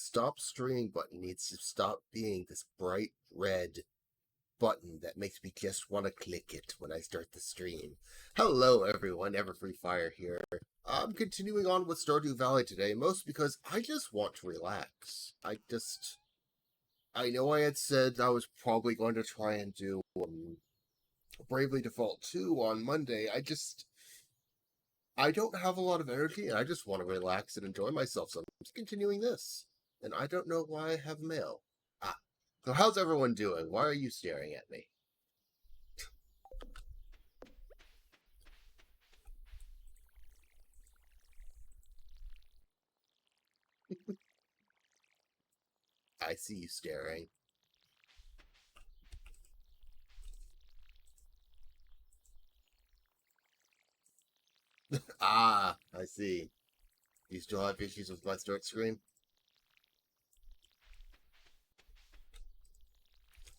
stop streaming button needs to stop being this bright red button that makes me just want to click it when I start the stream. Hello everyone, Everfree here. I'm continuing on with Stardew Valley today, mostly because I just want to relax. I know I had said I was probably going to try and do Bravely Default 2 on Monday. I don't have a lot of energy, and I just want to relax and enjoy myself, so I'm just continuing this. And I don't know why I have mail. So how's everyone doing? Why are you staring at me? I see you staring. I see. You still have issues with my start screen?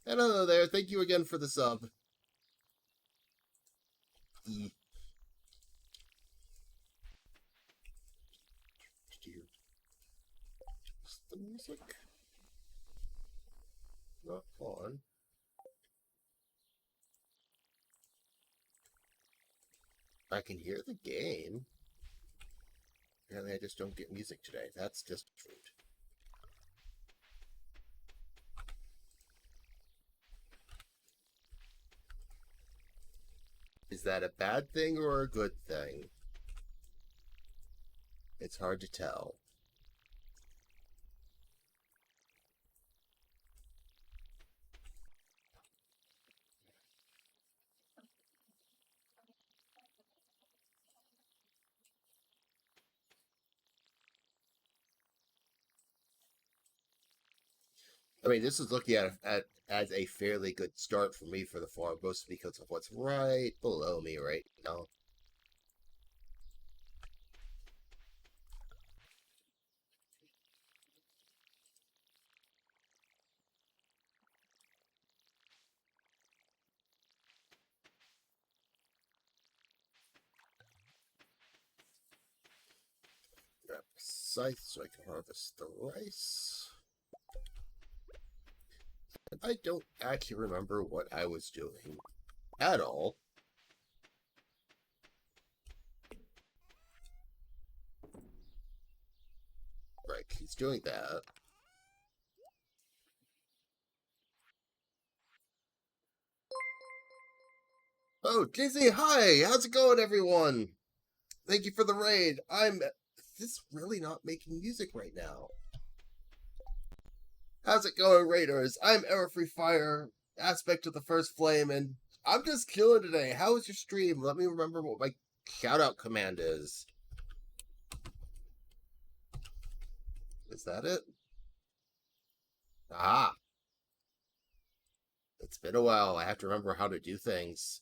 Hello there, thank you again for the sub. Is the music not on? I can hear the game. Apparently I just don't get music today. That's just rude. Is that a bad thing or a good thing? It's hard to tell. I mean, this is looking at as a fairly good start for me for the farm, mostly because of what's right below me right now. Grab a scythe so I can harvest the rice. I don't actually remember what I was doing at all. Right, he's doing that. Oh, JZ, hi! How's it going, everyone? Thank you for the raid. Is this really not making music right now? How's it going, Raiders? I'm Everfree Aspect of the First Flame, and I'm just killing today. How was your stream? Let me remember what my shout-out command is. Is that it? Ah. It's been a while. I have to remember how to do things.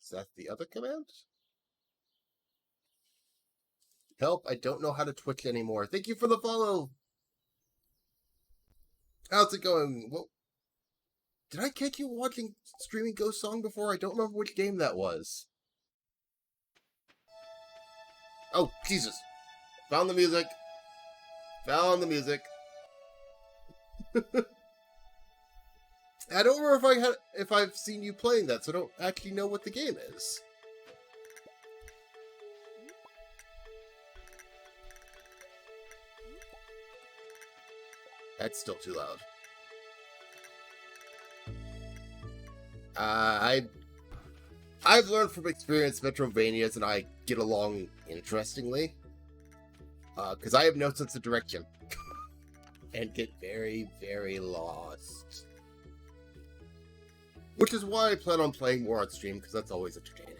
Is that the other command? Help, I don't know how to Twitch anymore. Thank you for the follow. How's it going? Well, did I catch you watching Streaming Ghost Song before? I don't remember which game that was. Oh, Jesus. Found the music. Found the music. I don't remember if I've seen you playing that, so I don't actually know what the game is. That's still too loud. I've learned from experience Metrovanias and I get along interestingly. Because I have no sense of direction. And get very, very lost. Which is why I plan on playing more on stream, because that's always entertaining.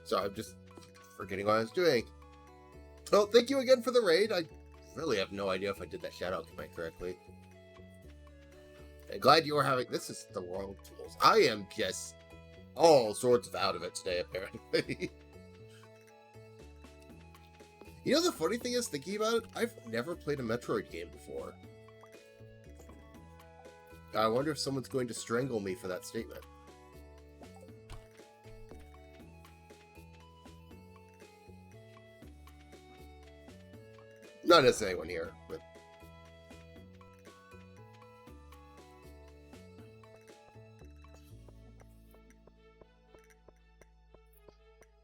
So I'm just forgetting what I was doing. Well, thank you again for the raid. I really have no idea if I did that shout-out command correctly. I'm glad you were having... This is the wrong tools. I am just all sorts of out of it today, apparently. You know, the funny thing is, thinking about it, I've never played a Metroid game before. I wonder if someone's going to strangle me for that statement. Not necessarily anyone here, but...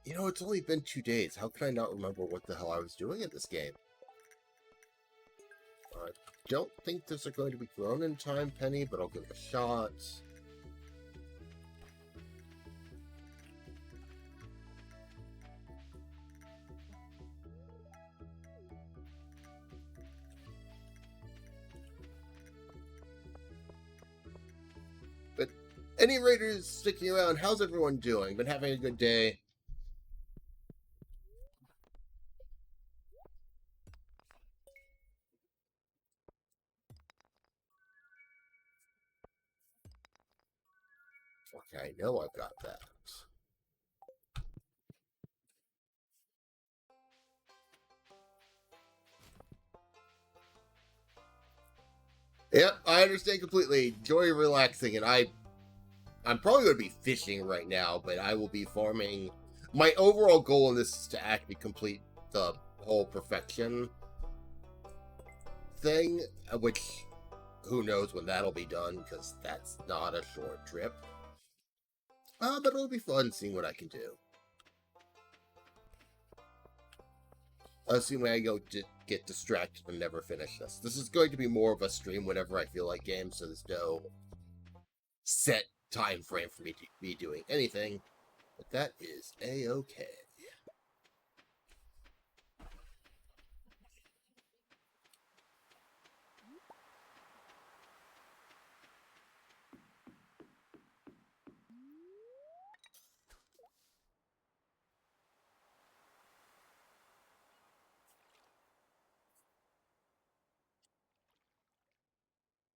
You know, it's only been 2 days. How can I not remember what the hell I was doing in this game? I don't think there's going to be grown in time, Penny, but I'll give it a shot. But any Raiders sticking around, how's everyone doing? Been having a good day? Okay, I know I've got that. Yep, I understand completely. Enjoy relaxing, and I'm probably going to be fishing right now, but I will be farming. My overall goal in this is to actually complete the whole perfection thing, which who knows when that'll be done, because that's not a short trip. But it'll be fun seeing what I can do. Assuming I get distracted and never finish this. This is going to be more of a stream whenever I feel like games, so there's no set time frame for me to be doing anything. But that is a-okay.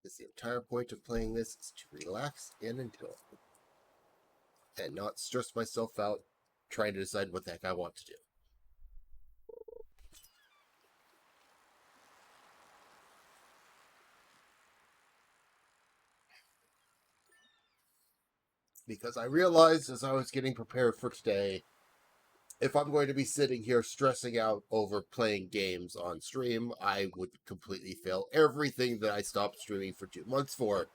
Because the entire point of playing this is to relax and enjoy. And not stress myself out trying to decide what the heck I want to do. Because I realized as I was getting prepared for today, if I'm going to be sitting here stressing out over playing games on stream, I would completely fail everything that I stopped streaming for 2 months for.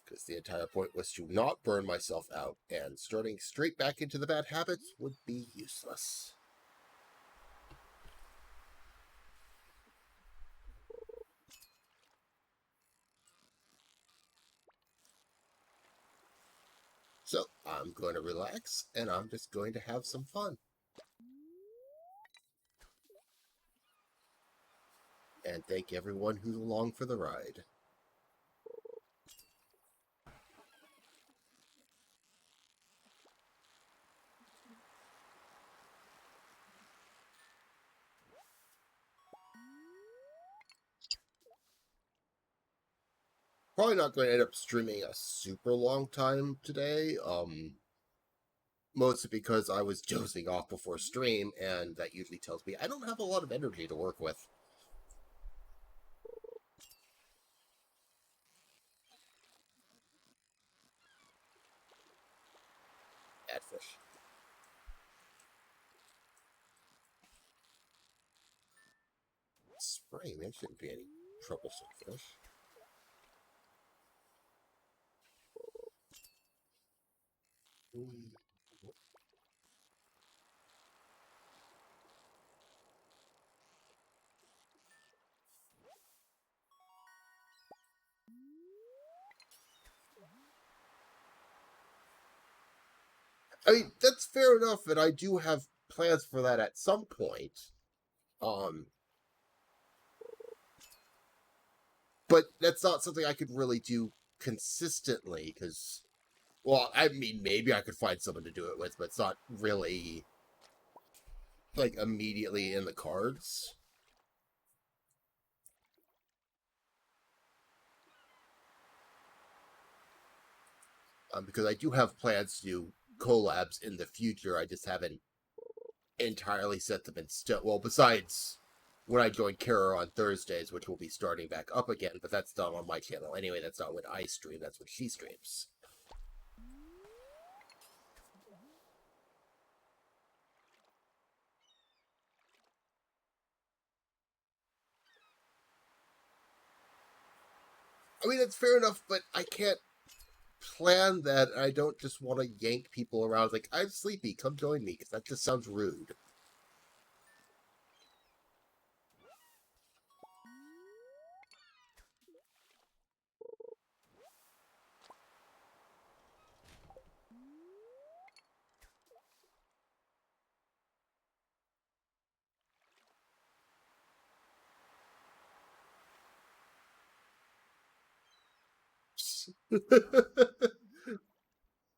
Because the entire point was to not burn myself out, and starting straight back into the bad habits would be useless. So, I'm going to relax, and I'm just going to have some fun. And thank everyone who's along for the ride. Probably not going to end up streaming a super long time today, mostly because I was dozing off before stream, and that usually tells me I don't have a lot of energy to work with. Catfish. Spring, there shouldn't be any troublesome fish. I mean, that's fair enough, and I do have plans for that at some point. Um, but that's not something I could really do consistently, because, well, I mean, maybe I could find someone to do it with, but it's not really, like, immediately in the cards. Because I do have plans to do collabs in the future. I just haven't entirely set them in stone. Well, besides when I join Kara on Thursdays, which will be starting back up again, but that's not on my channel anyway. That's not when I stream. That's when she streams. I mean, that's fair enough, but I can't plan that. I don't just want to yank people around like, I'm sleepy, come join me, because that just sounds rude.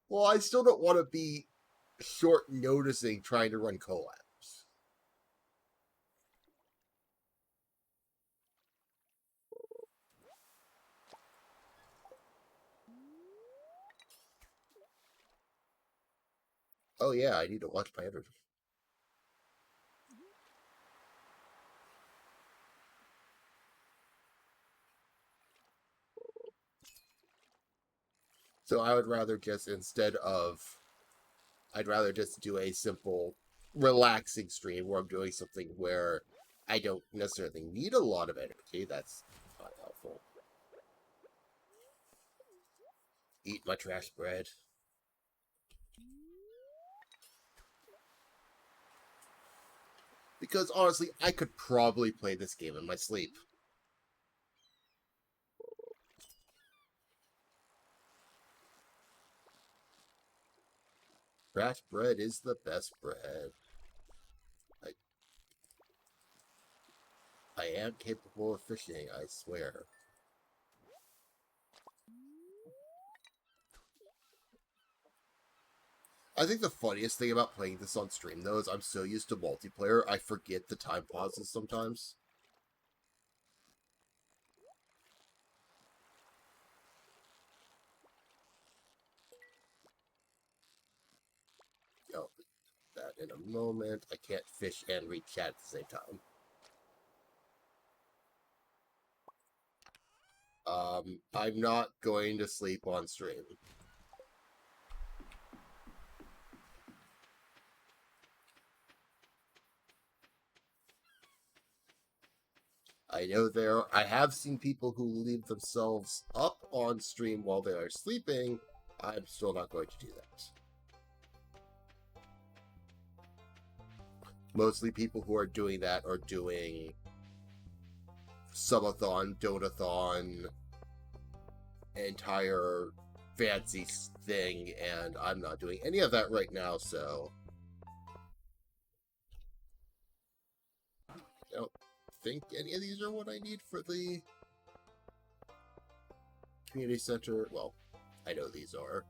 Well, I still don't want to be short noticing trying to run collabs. Oh yeah, I need to watch my energy. So I would rather just, I'd rather just do a simple, relaxing stream where I'm doing something where I don't necessarily need a lot of energy. That's not helpful. Eat my trash bread. Because honestly, I could probably play this game in my sleep. Trash bread is the best bread. I am capable of fishing, I swear. I think the funniest thing about playing this on stream, though, is I'm so used to multiplayer, I forget the time pauses sometimes. Oh, that in a moment. I can't fish and read chat at the same time. I'm not going to sleep on stream. I have seen people who leave themselves up on stream while they are sleeping. I'm still not going to do that. Mostly people who are doing that are doing subathon, donathon, entire fancy thing, and I'm not doing any of that right now, so I don't think any of these are what I need for the community center. Well, I know these are.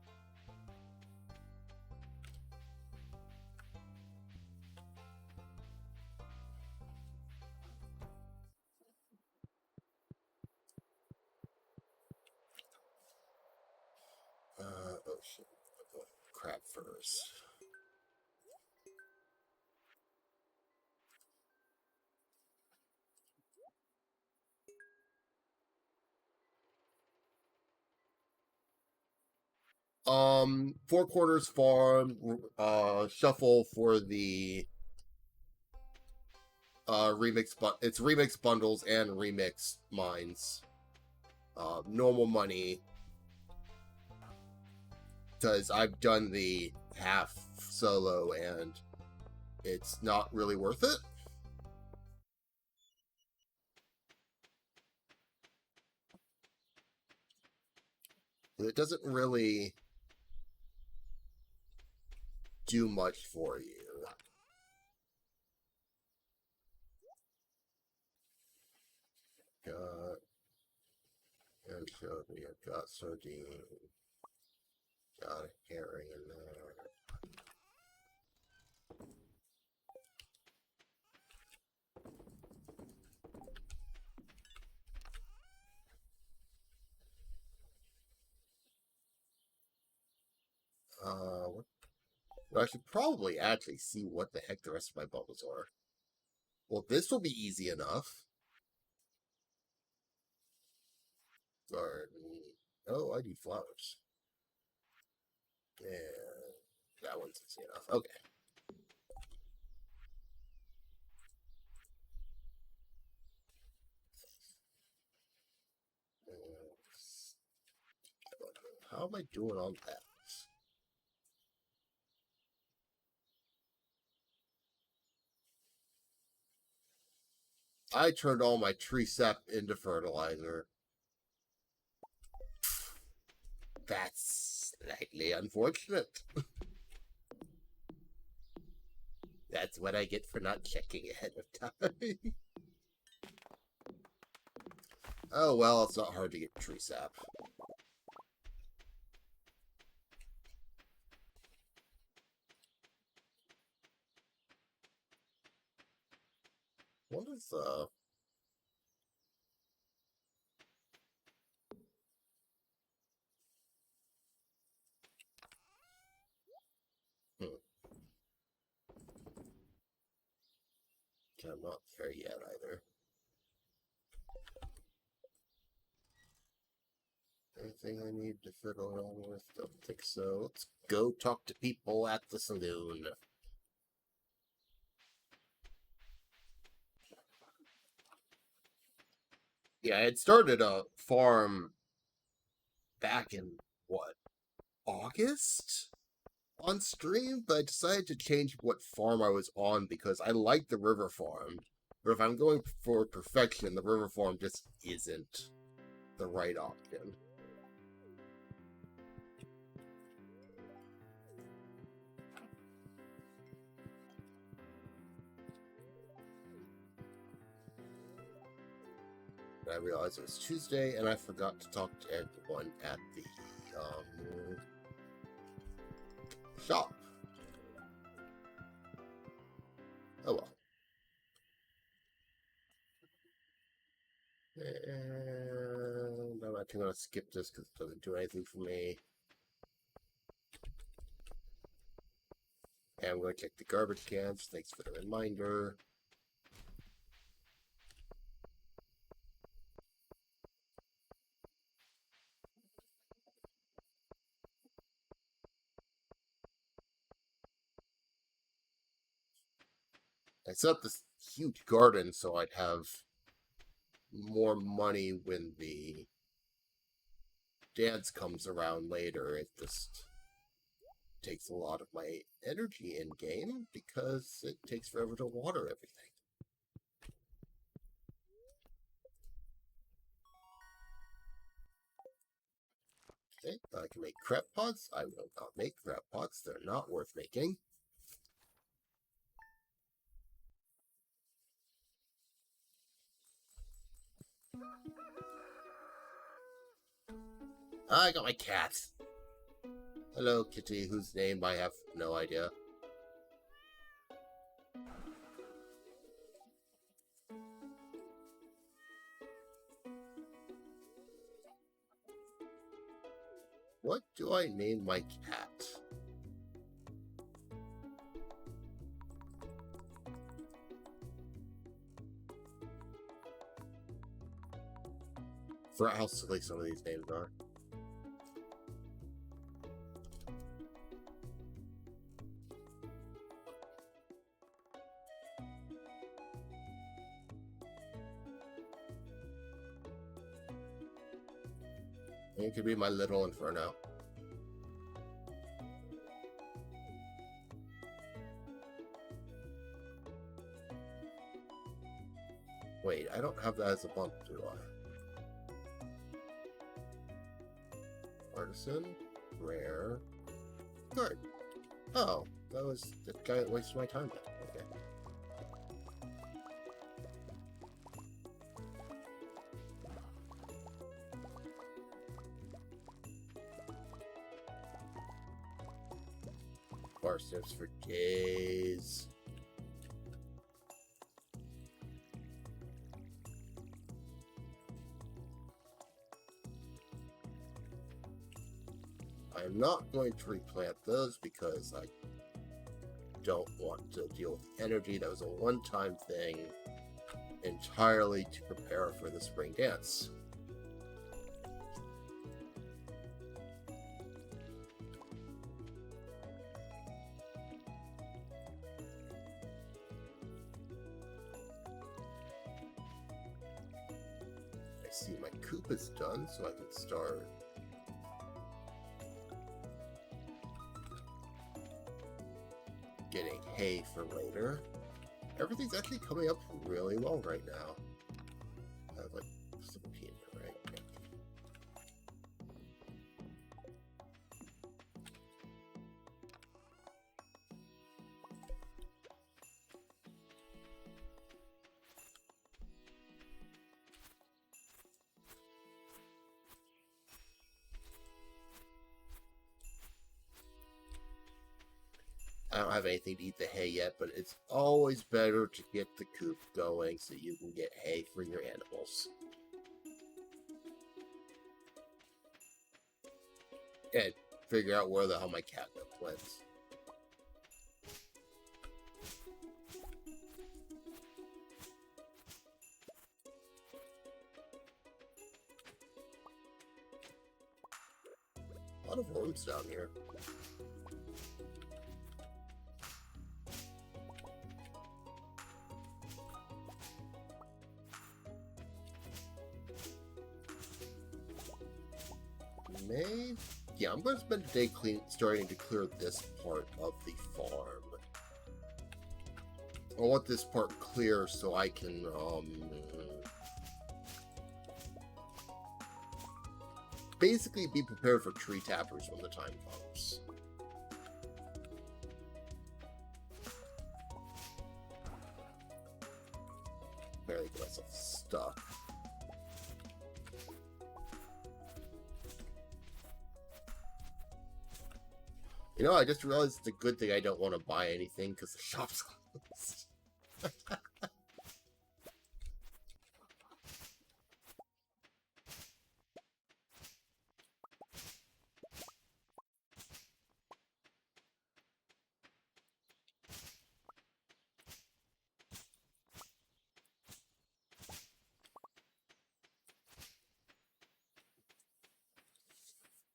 Oh shit. Crab furs. Four Corners Farm, Shuffle for the remix, but it's remix bundles and remix mines. Normal money, because I've done the half solo and it's not really worth it. It doesn't really do much for you. Got anchovy, I've got sardine, got a herring in there. What I should probably actually see what the heck the rest of my bubbles are. Well, this will be easy enough. Garden. Oh, I do flowers. And that one's easy enough. Okay. How am I doing on that? I turned all my tree sap into fertilizer. That's slightly unfortunate. That's what I get for not checking ahead of time. Oh well, it's not hard to get tree sap. What is hmm. I'm not there yet either. Anything I need to fiddle around with? Don't think so. Let's go talk to people at the saloon. Yeah, I had started a farm back in what, August on stream, but I decided to change what farm I was on because I like the river farm. But if I'm going for perfection, the river farm just isn't the right option. I realized it was Tuesday, and I forgot to talk to everyone at the shop. Oh well. And I'm actually going to skip this because it doesn't do anything for me. And I'm going to check the garbage cans. Thanks for the reminder. I set up this huge garden so I'd have more money when the dance comes around later. It just takes a lot of my energy in game because it takes forever to water everything. Okay, I can make crab pots. I will not make crab pots. They're not worth making. I got my cat. Hello, kitty, whose name I have no idea. What do I name my cat? For how silly some of these names are. It could be my little inferno. Wait, I don't have that as a bump, do I? Artisan, rare, good. Oh, that was the guy that wasted my time then. Okay. Bar steps for days. I'm not going to replant those because I don't want to deal with energy. That was a one-time thing, entirely to prepare for the spring dance. I see my coop is done, so I can start getting hay for later. Everything's actually coming up really well right now. I have like 17, right? Yeah. I don't have anything to eat the hay yet, but it's always better to get the coop going so you can get hay for your animals. And figure out where the hell my catnip went. A lot of worms down here. Maybe? Yeah, I'm going to spend the day starting to clear this part of the farm. I want this part clear so I can, basically be prepared for tree tappers when the time comes. Barely get myself stuck. You know, I just realized it's a good thing I don't want to buy anything because the shop's closed.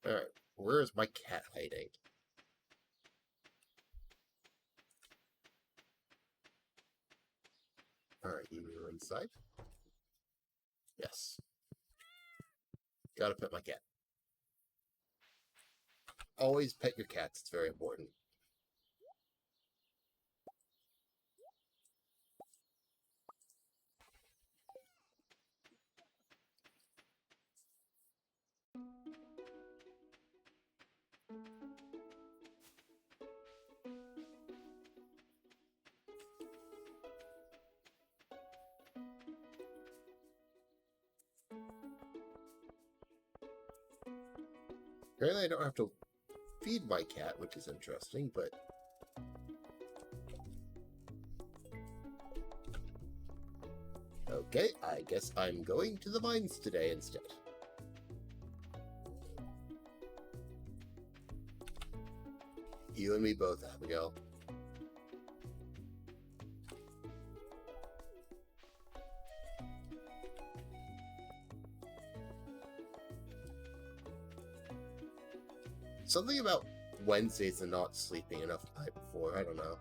Alright, where is my cat hiding? Alright, you're inside? Yes. Gotta pet my cat. Always pet your cats, it's very important. Apparently I don't have to feed my cat, which is interesting, but... Okay, I guess I'm going to the mines today instead. You and me both, Abigail. Something about Wednesdays and not sleeping enough the night before, I don't know.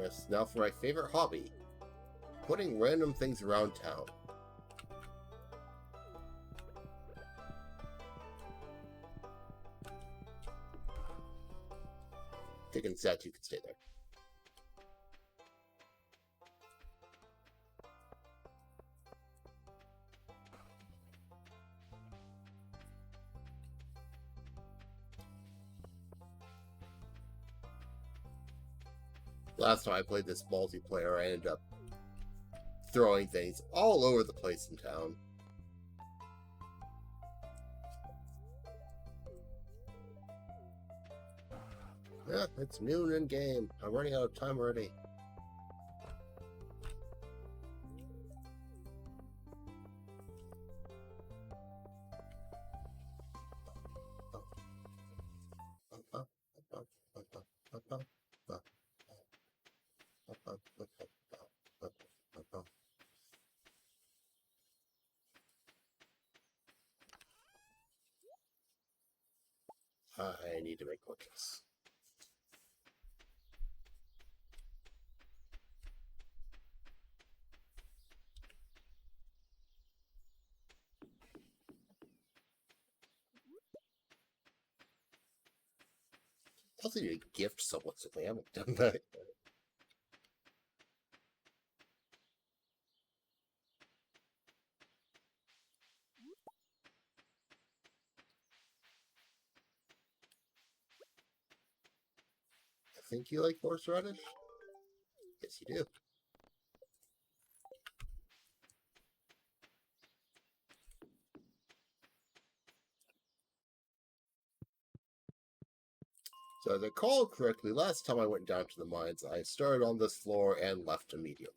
Yes, now for my favorite hobby. Putting random things around town. Chicken statue can stay there. Last time I played this multiplayer, I ended up throwing things all over the place in town. Yeah, it's noon in game. I'm running out of time already. I need to make more kills. I also need to gift someone something. I haven't done that. I think you like horseradish? Yes, you do. So as I recall correctly, last time I went down to the mines, I started on this floor and left immediately.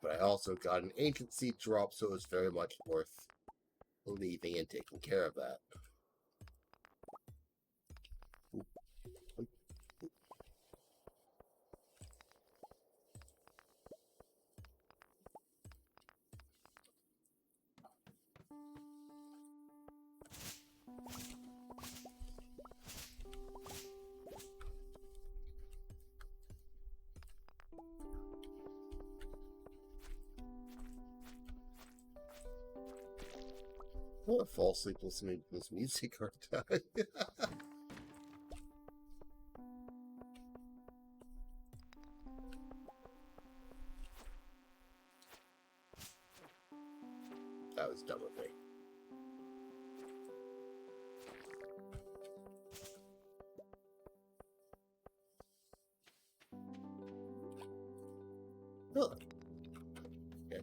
But I also got an ancient seed drop, so it was very much worth leaving and taking care of that. I want to fall asleep listening to this music all the time. That was dumb of me. Really? Okay.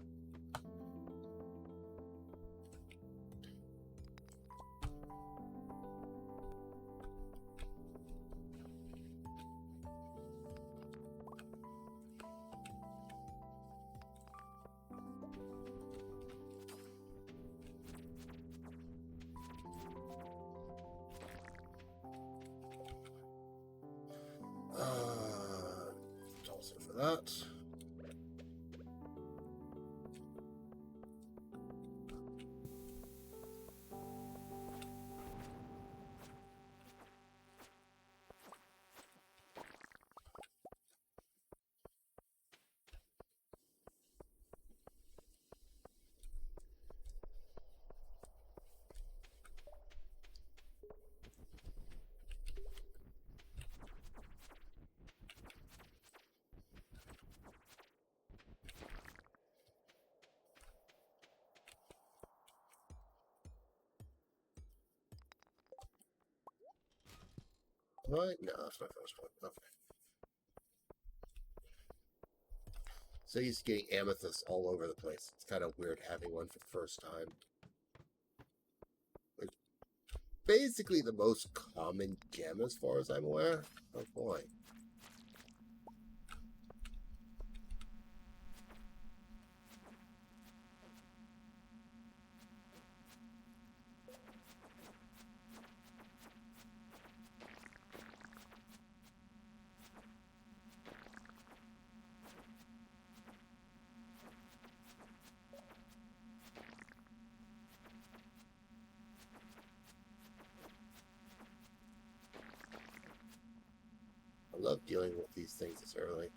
Also for that. Right? No, that's my first one. Okay. So he's getting amethyst all over the place. It's kind of weird having one for the first time. It's basically the most common gem as far as I'm aware. Oh boy. I love dealing with these things this early.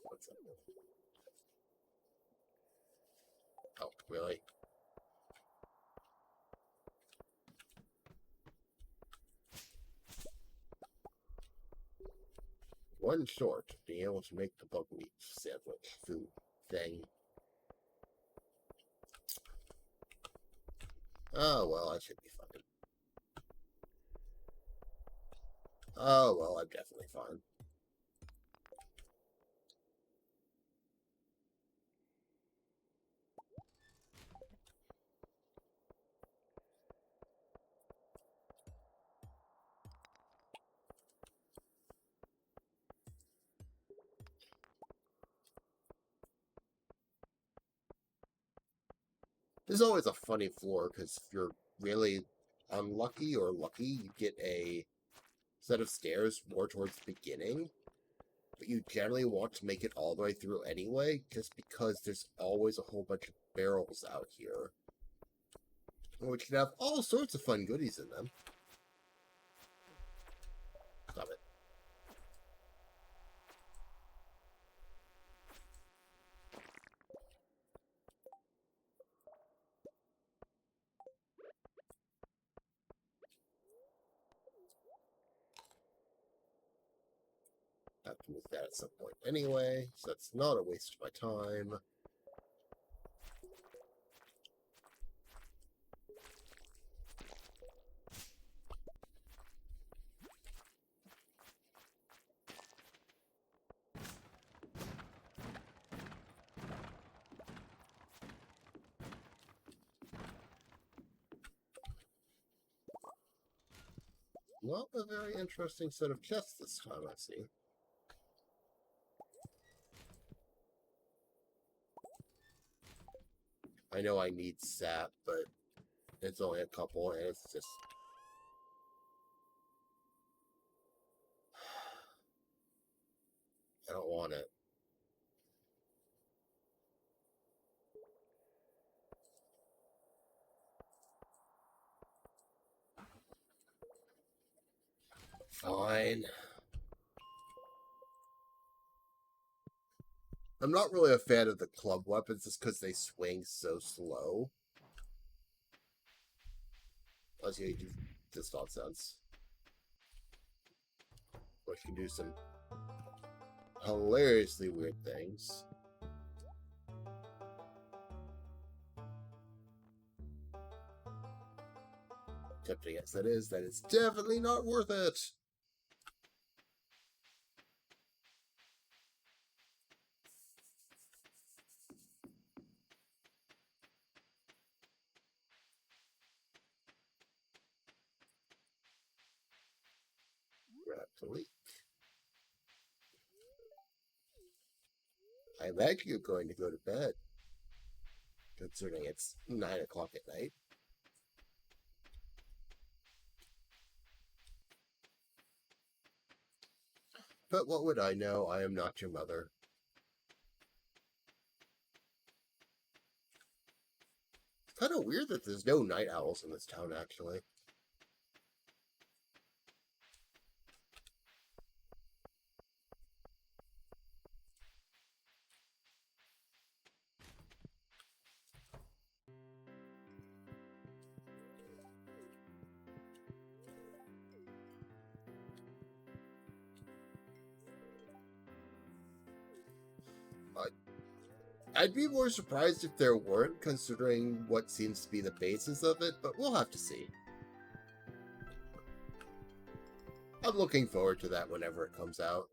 What's that? Oh, really? One short, being able to make the buckwheat sandwich food thing. Oh, well, I should be fine. Oh, well, I'm definitely fine. There's always a funny floor, because if you're really unlucky or lucky, you get a set of stairs more towards the beginning, but you generally want to make it all the way through anyway, just because there's always a whole bunch of barrels out here, which can have all sorts of fun goodies in them. Stop it. I have to move that at some point anyway, so that's not a waste of my time. Not a very interesting set of chests this time, I see. I know I need sap, but it's only a couple, and it's just... I don't want it. Fine. I'm not really a fan of the club weapons just because they swing so slow. Unless you do this nonsense. Which can do some hilariously weird things. Tempting as that is definitely not worth it. Grab I imagine you're going to go to bed, considering it's 9 o'clock at night. But what would I know? I am not your mother. It's kind of weird that there's no night owls in this town, actually. I'd be more surprised if there weren't, considering what seems to be the basis of it, but we'll have to see. I'm looking forward to that whenever it comes out.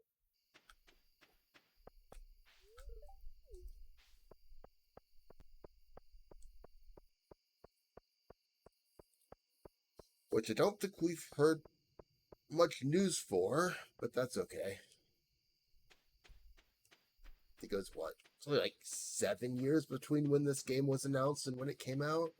Which I don't think we've heard much news for, but that's okay. I think it was what? It's only like 7 years between when this game was announced and when it came out.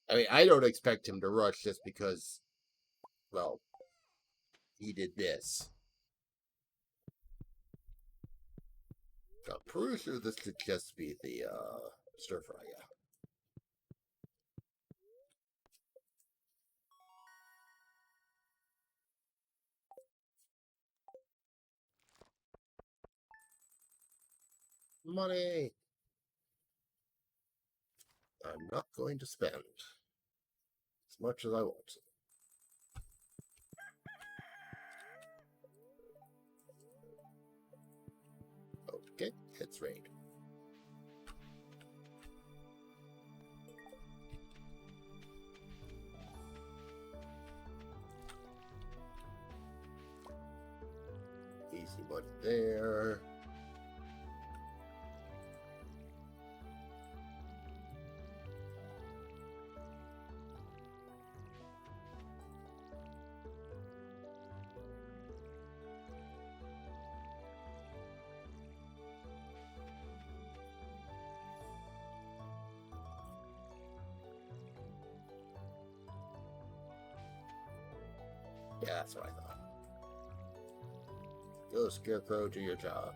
I mean, I don't expect him to rush just because, well, he did this. I'm pretty sure this could just be the stir fry, yeah. Money! I'm not going to spend as much as I want to. Okay, it's rained. Easy money there. Yeah, that's what I thought. Go, Scarecrow, do your job.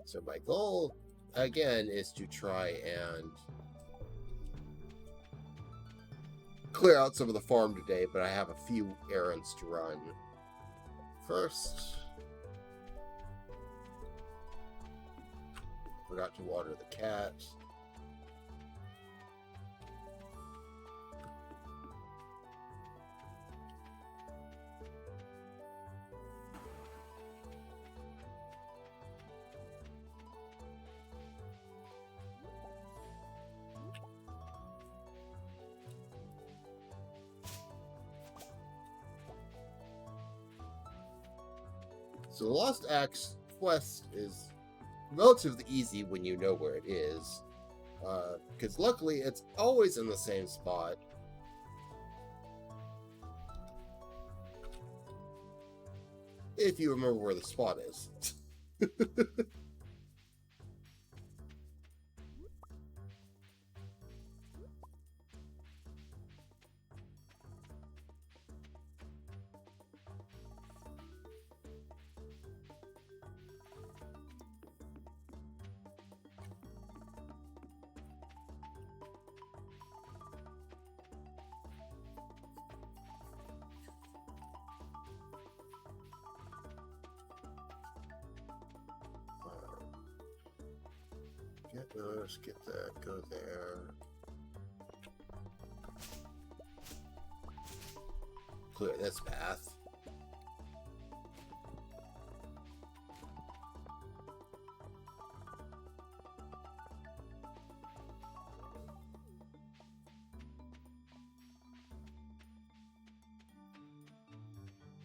So my goal, again, is to try and clear out some of the farm today, but I have a few errands to run. First, forgot to water the cat. So the Lost Axe quest is relatively easy when you know where it is. Because luckily it's always in the same spot. If you remember where the spot is. Get those, get that, go there. Clear this path.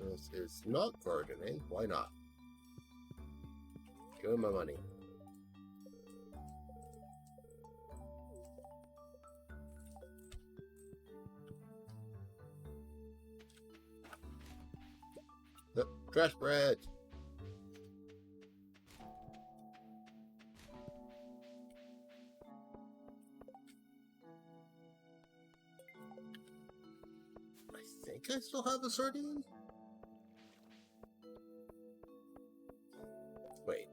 This is not gardening. Why not? Give me my money. The trash bread. I think I still have a sardine. Wait.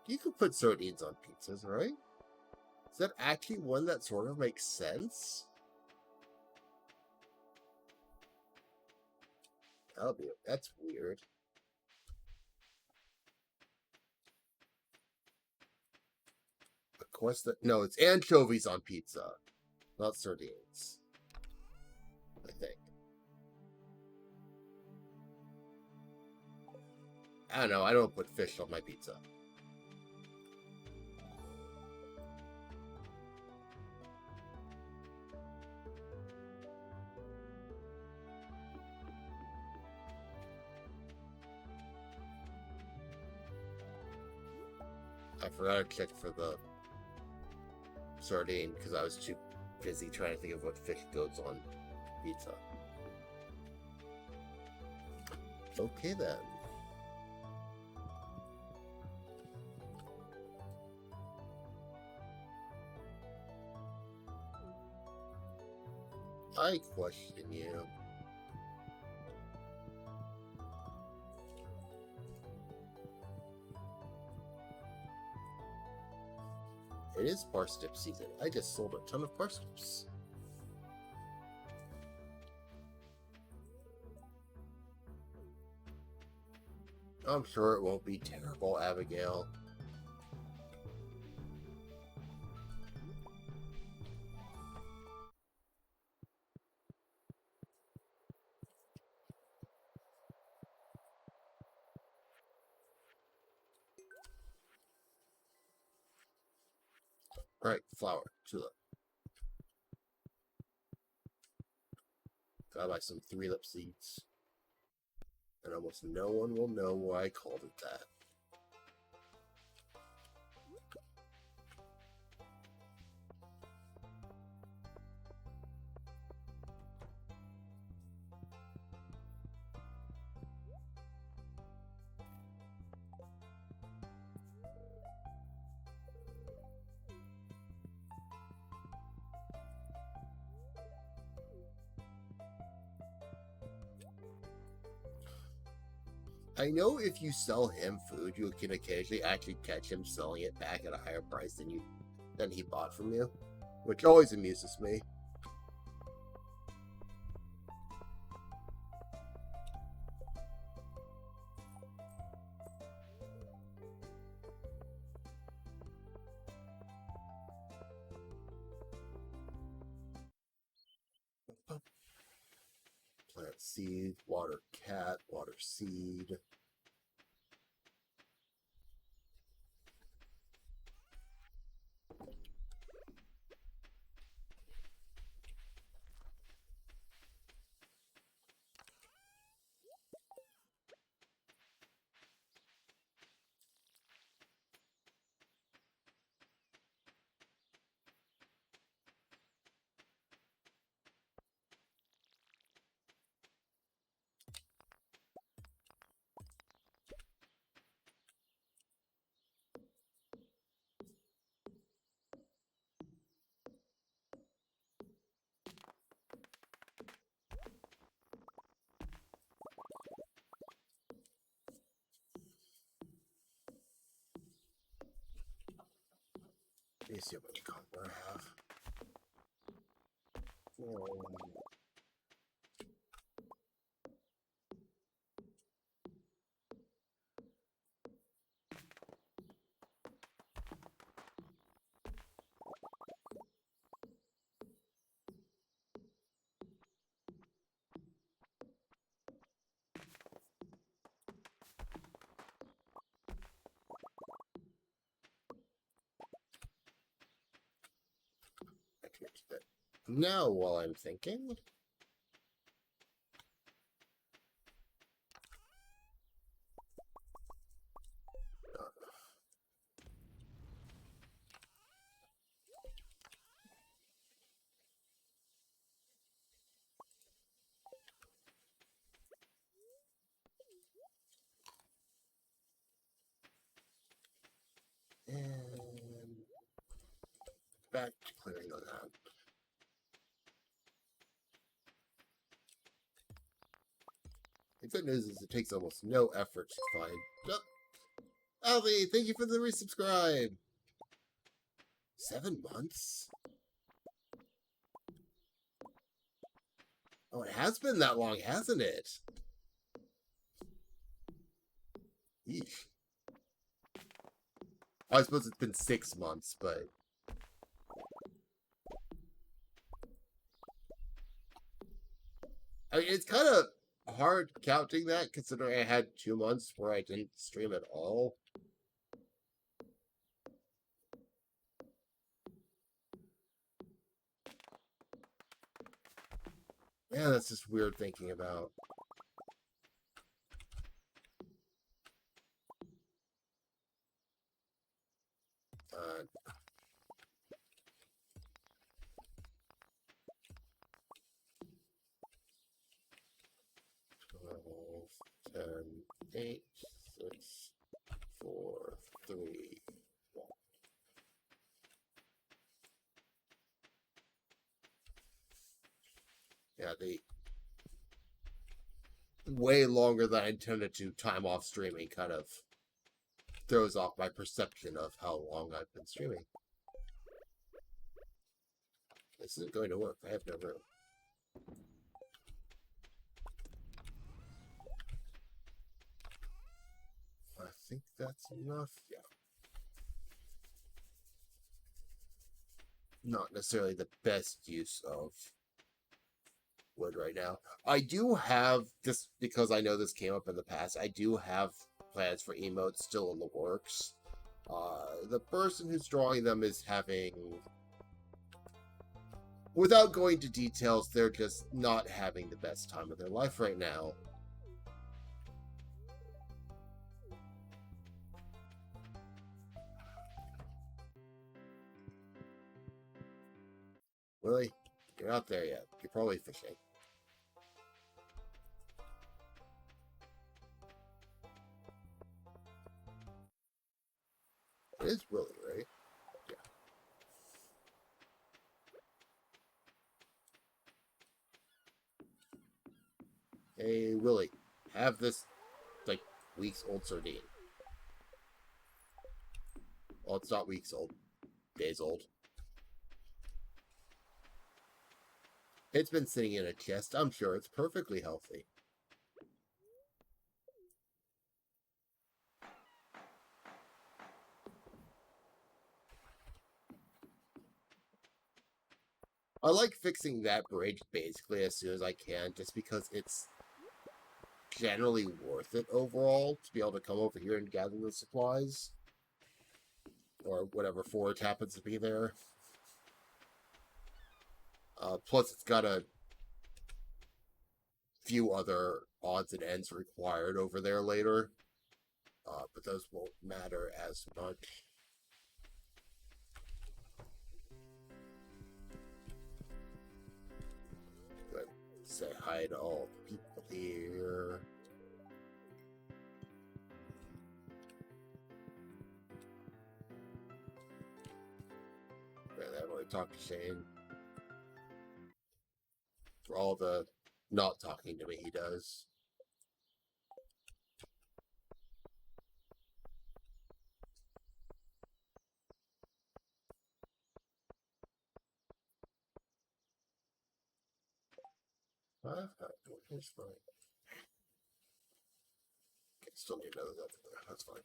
You could put sardines on pizzas, right? Is that actually one that sort of makes sense? That's weird. Of course, no, it's anchovies on pizza, not sardines. I think. I don't know. I don't put fish on my pizza. I forgot to check for the sardine because I was too busy trying to think of what fish goes on pizza. Okay then. I question you. It is parsnip season. I just sold a ton of parsnips. I'm sure it won't be terrible, Abigail. Alright, flower, tulip. Gotta buy some 3-lip seeds. And almost no one will know why I called it that. I know if you sell him food, you can occasionally actually catch him selling it back at a higher price than he bought from you, which always amuses me. Plant seed, water cat, water seed. Let me see how much copper I have. Now, while I'm thinking, and back to clearing the land. The good news is it takes almost no effort to find. Oh, Alvy, thank you for the resubscribe. 7 months? Oh, it has been that long, hasn't it? Eesh. I suppose it's been 6 months, but... I mean, it's kind of hard counting that, considering I had 2 months where I didn't stream at all. Yeah, that's just weird thinking about. Uh, 12, 10, 8, 6, 4, 3, 1. Yeah, the way longer than I intended to time off streaming kind of throws off my perception of how long I've been streaming. This isn't going to work. I have no room. I think that's enough. Yeah. Not necessarily the best use of wood right now. I do have, just because I know this came up in the past, I do have plans for emotes still in the works. The person who's drawing them is having, without going to details, they're just not having the best time of their life right now. Willie, you're not there yet. You're probably fishing. It is Willie, right? Yeah. Hey, Willie, have this, like, weeks old sardine. Well, it's not weeks old, days old. It's been sitting in a chest. I'm sure it's perfectly healthy. I like fixing that bridge basically as soon as I can, just because it's generally worth it overall to be able to come over here and gather the supplies. Or whatever forage happens to be there. Plus, it's got a few other odds and ends required over there later. But those won't matter as much. But say hi to all the people here. I haven't really talked to Shane. For all the not talking to me he does. It's fine. Okay, still need another that. That's fine.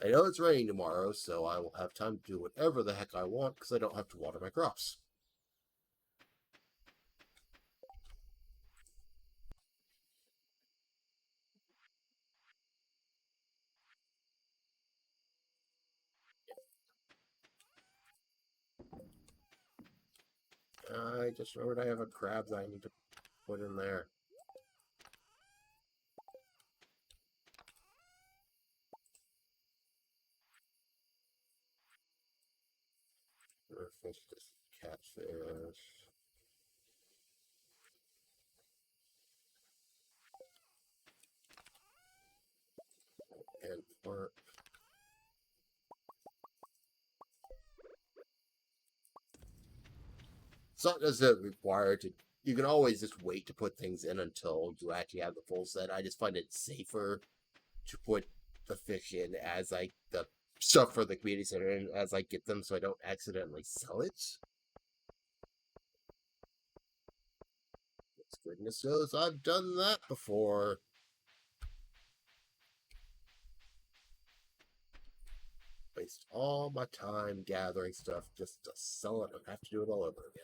I know it's raining tomorrow, so I will have time to do whatever the heck I want because I don't have to water my crops. I just remembered I have a crab that I need to put in there. Fish, this catfish. And part. It's not necessarily required to. You can always just wait to put things in until you actually have the full set. I just find it safer to put the fish in as I the stuff for the community center in as I get them, so I don't accidentally sell it. Goodness knows I've done that before. Waste all my time gathering stuff just to sell it and have to do it all over again.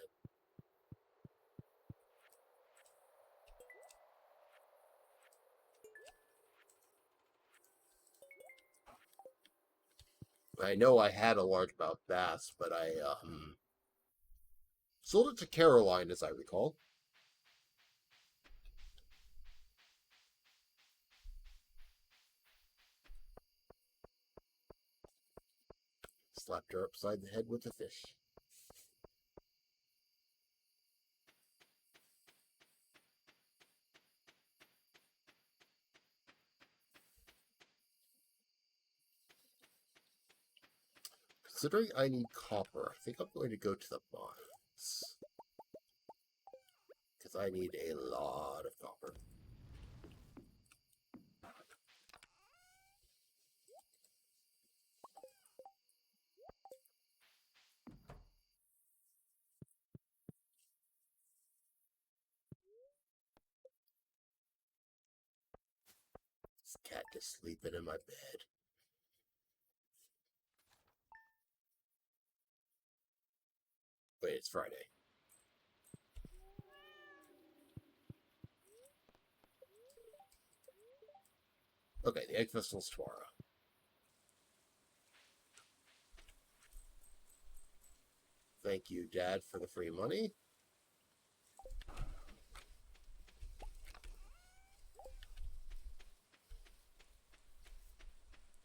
I know I had a largemouth bass, but I sold it to Caroline, as I recall. Slapped her upside the head with a fish. Considering I need copper, I think I'm going to go to the mines. Because I need a lot of copper. cat just sleeping in my bed. Wait, it's Friday. Okay, the Egg Festival's tomorrow. Thank you, Dad, for the free money.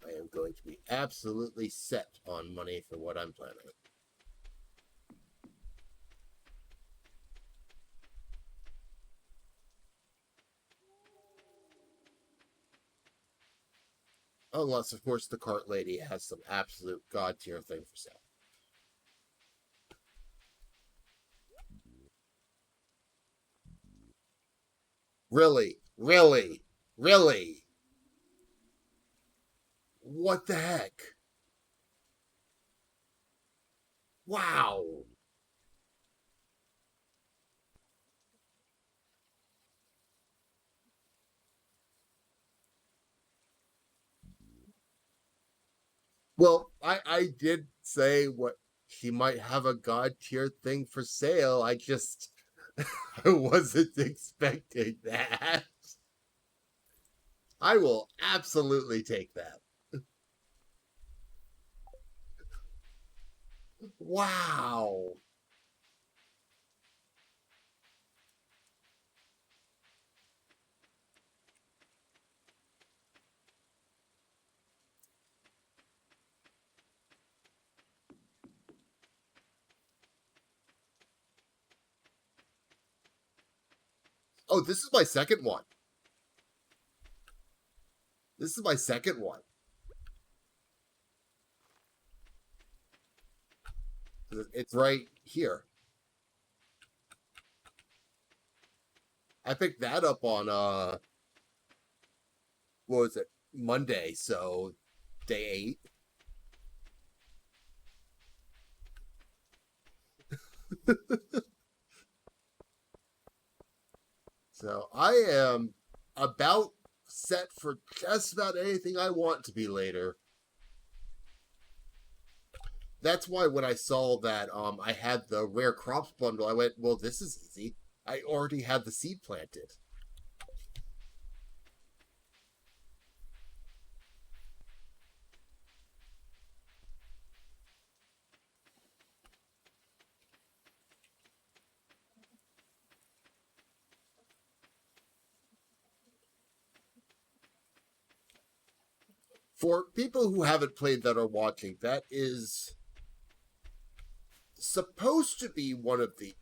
I am going to be absolutely set on money for what I'm planning. Unless, of course, the cart lady has some absolute god tier thing for sale. Really? Really? Really? What the heck? Wow. Well, I did say what she might have a god tier thing for sale. I just I wasn't expecting that. I will absolutely take that. Wow. Oh, this is my second one. This is my second one. It's right here. I picked that up on what was it? Monday, so day 8. So I am about set for just about anything I want to be later. That's why when I saw that I had the rare crops bundle, I went, well, this is easy. I already had the seed planted. For people who haven't played that are watching, that is supposed to be one of the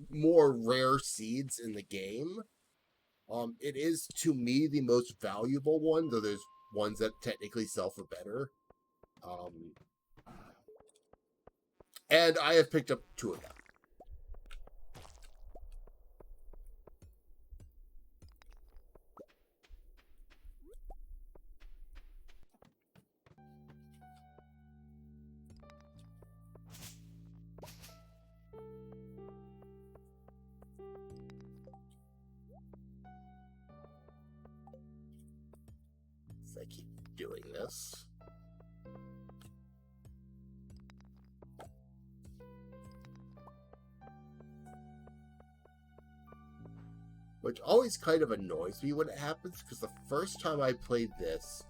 more rare seeds in the game. It is to me the most valuable one, though there's ones that technically sell for better. Um, and I have picked up 2 of them. If I keep doing this. Which always kind of annoys me when it happens, because the first time I played this,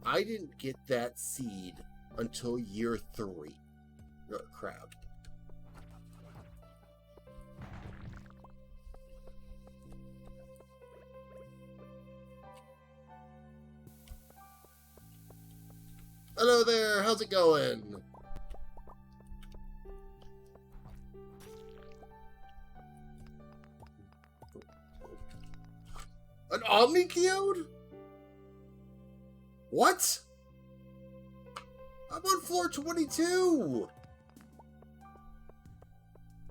I didn't get that seed until year 3. Oh, crap. Hello there, how's it going? An Omnigeode? What? I'm on floor 22!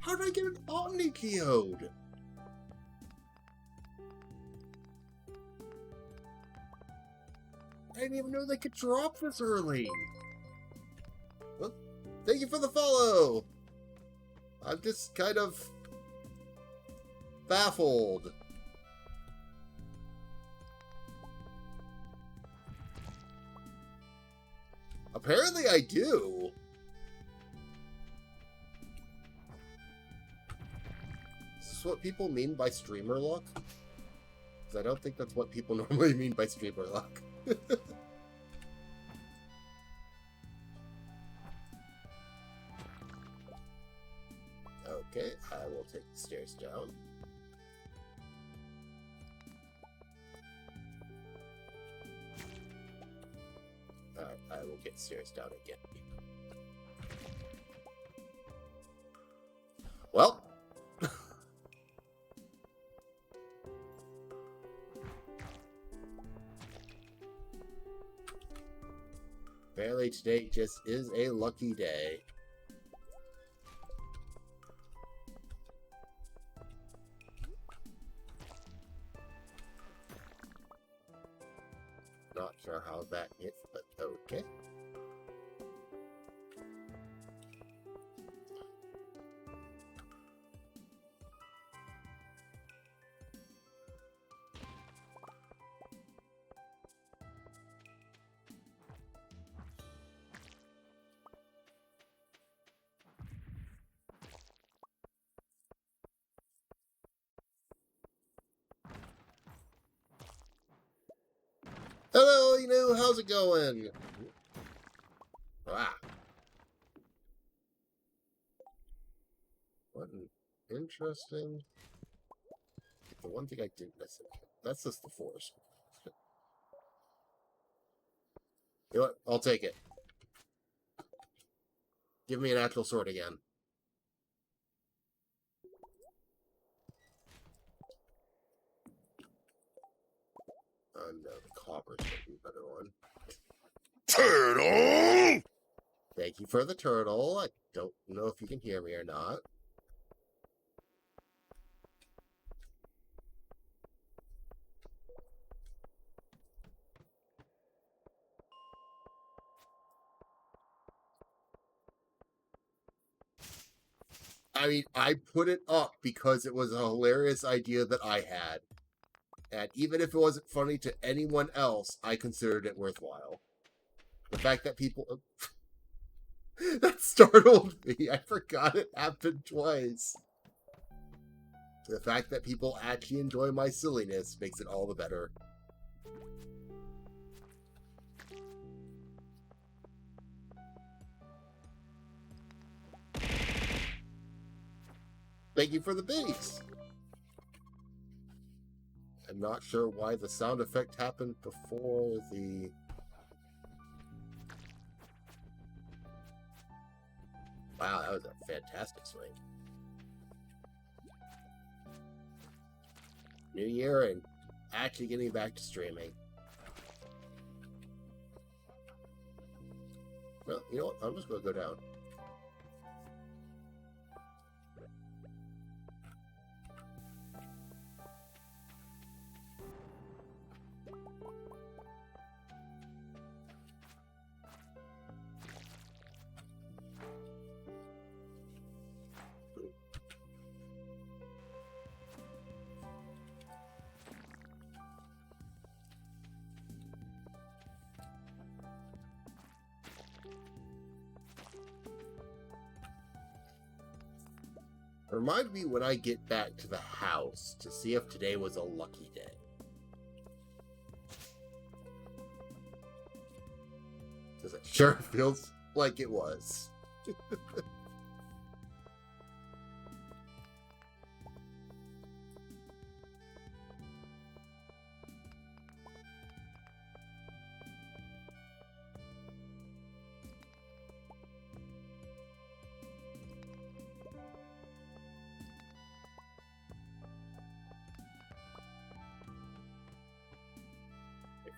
How did I get an Omnigeode? I didn't even know they could drop this early. Well, thank you for the follow. I'm just kind of baffled. Apparently I do. Is this what people mean by streamer luck? Because I don't think that's what people normally mean by streamer luck. Okay, I will take the stairs down. Alright, I will get stairs down again. Well. Apparently today just is a lucky day. Not sure how that hits, but okay. Hello, Inu, how's it going? Ah. What an interesting... The one thing I didn't miss it. That's just the forest. You know what? I'll take it. Give me an actual sword again. Oh no, the copper's gonna be a better one. Turtle! Thank you for the turtle. I don't know if you can hear me or not. I mean, I put it up because it was a hilarious idea that I had. And even if it wasn't funny to anyone else, I considered it worthwhile. The fact that people... that startled me. I forgot it happened twice. The fact that people actually enjoy my silliness makes it all the better. Thank you for the base. I'm not sure why the sound effect happened before the... Wow, that was a fantastic swing. New year and actually getting back to streaming. Well, you know what? I'm just going to go down. Remind me when I get back to the house to see if today was a lucky day. Because it sure feels like it was.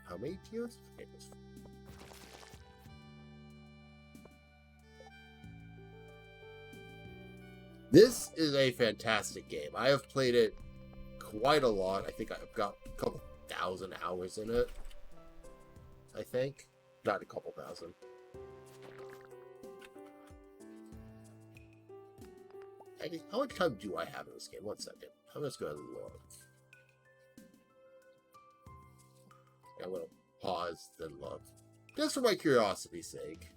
How many tiers? Okay, this is a fantastic game. I have played it quite a lot. I think I've got a couple thousand hours in it. I think. Not a couple thousand. How much time do I have in this game? 1 second. I'm just going to look. I'm going to pause, then look. Just for my curiosity's sake.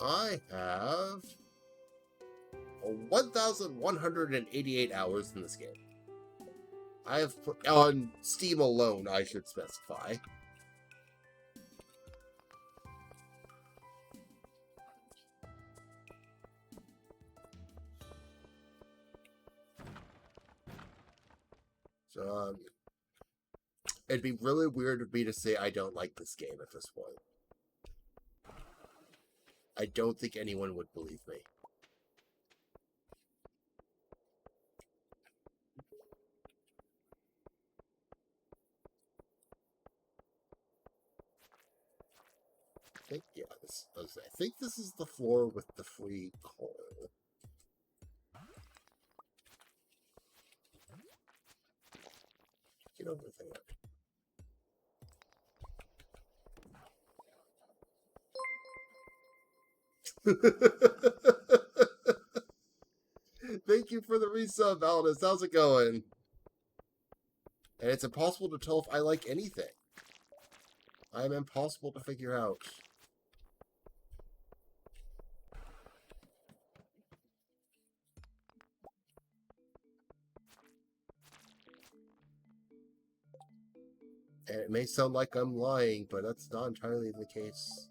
I have 1,188 hours in this game. I have put on Steam alone, I should specify. So, it'd be really weird of me to say I don't like this game at this point. I don't think anyone would believe me. I think this is the floor with the free coal. Get over there. Thank you for the resub, Aldous. How's it going? And it's impossible to tell if I like anything. I am impossible to figure out. And it may sound like I'm lying, but that's not entirely the case.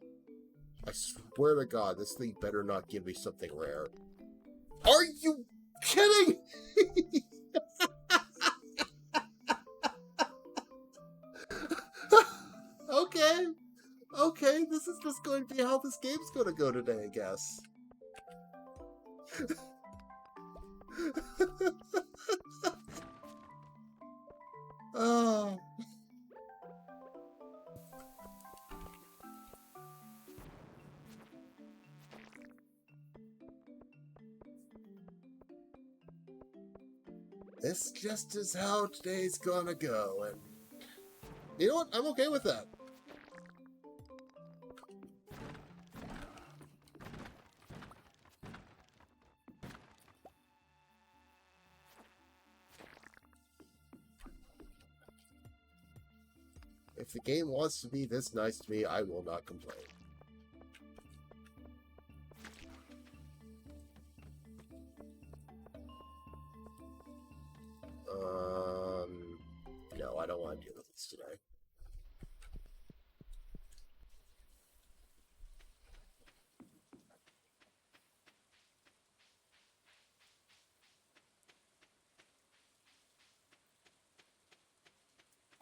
I swear to God, this thing better not give me something rare. Are you kidding? Okay. Okay, this is just going to be how this game's going to go today, I guess. Oh. This just is how today's gonna go, and you know what? I'm okay with that. If the game wants to be this nice to me, I will not complain. No, I don't want to deal with this today.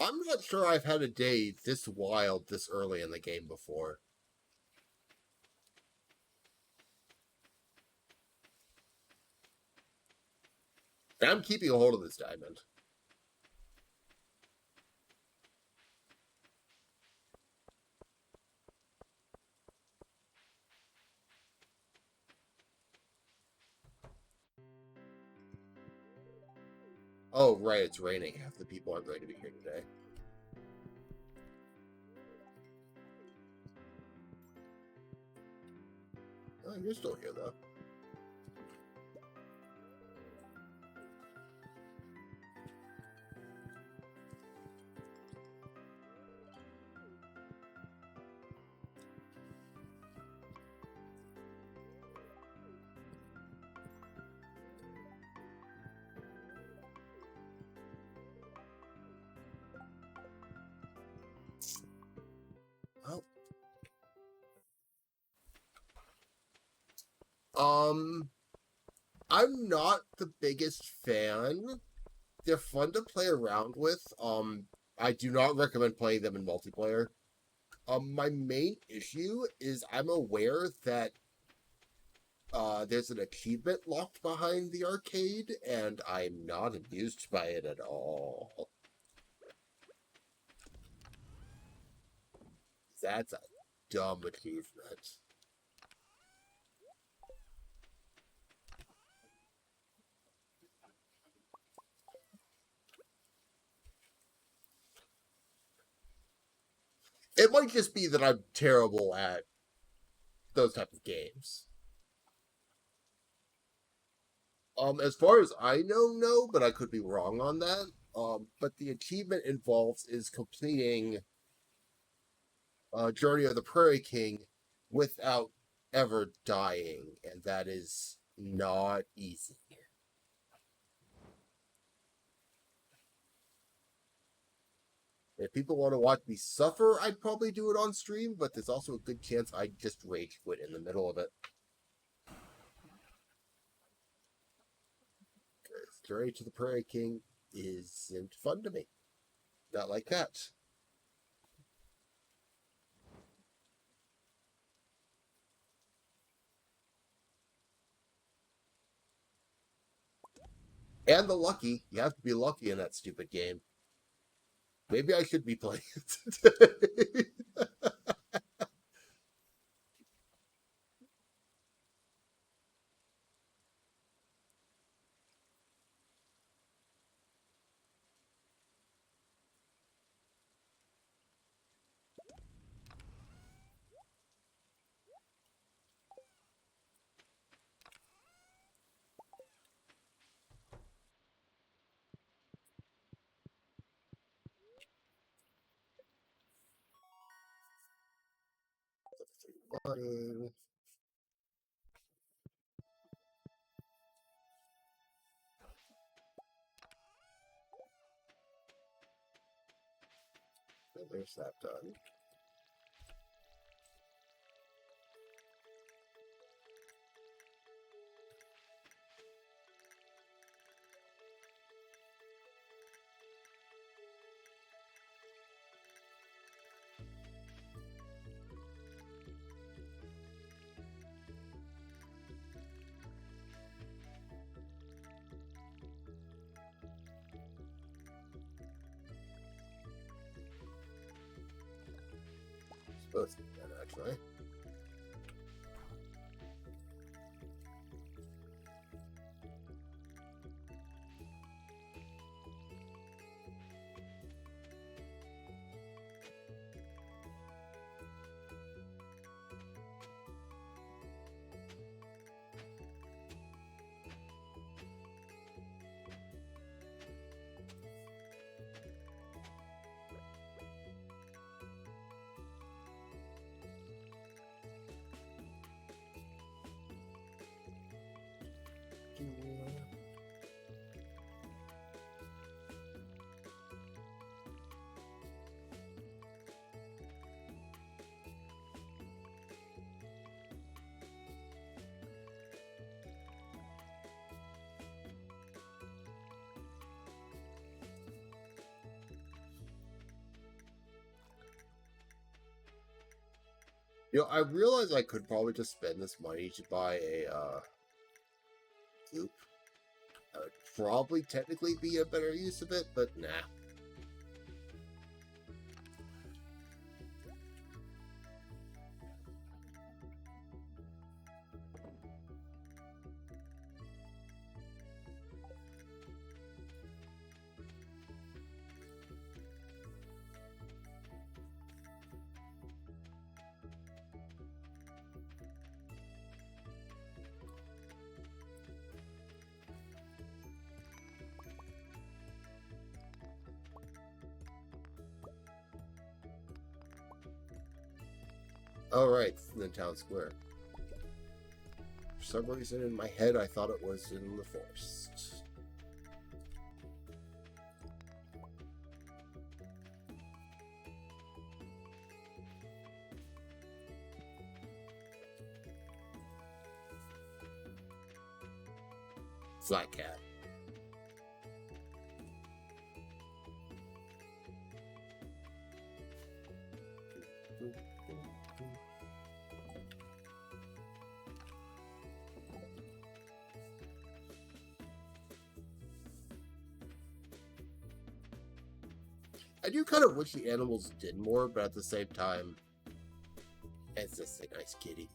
I'm not sure I've had a day this wild this early in the game before. And I'm keeping a hold of this diamond. Oh, right, it's raining. Half the people aren't going to be here today. Oh, you're still here, though. Oh. I'm not the biggest fan. They're fun to play around with. I do not recommend playing them in multiplayer. My main issue is I'm aware that there's an achievement locked behind the arcade, and I'm not amused by it at all. That's a dumb achievement. It might just be that I'm terrible at those type of games. As far as I know, no, but I could be wrong on that. But the achievement involves is completing Journey of the Prairie King without ever dying, and that is not easy. If people want to watch me suffer, I'd probably do it on stream, but there's also a good chance I'd just rage quit in the middle of it. Journey to the Prairie King isn't fun to me. Not like that. And the lucky. You have to be lucky in that stupid game. Maybe I should be playing it today. Funny. There's that done. Supposed to be done, actually. I realize I could probably just spend this money to buy a loop. That would probably technically be a better use of it, but nah. Alright, in the town square. For some reason in my head I thought it was in the forest. Flat cat. I do kind of wish the animals did more, but at the same time, it's just a nice kitty.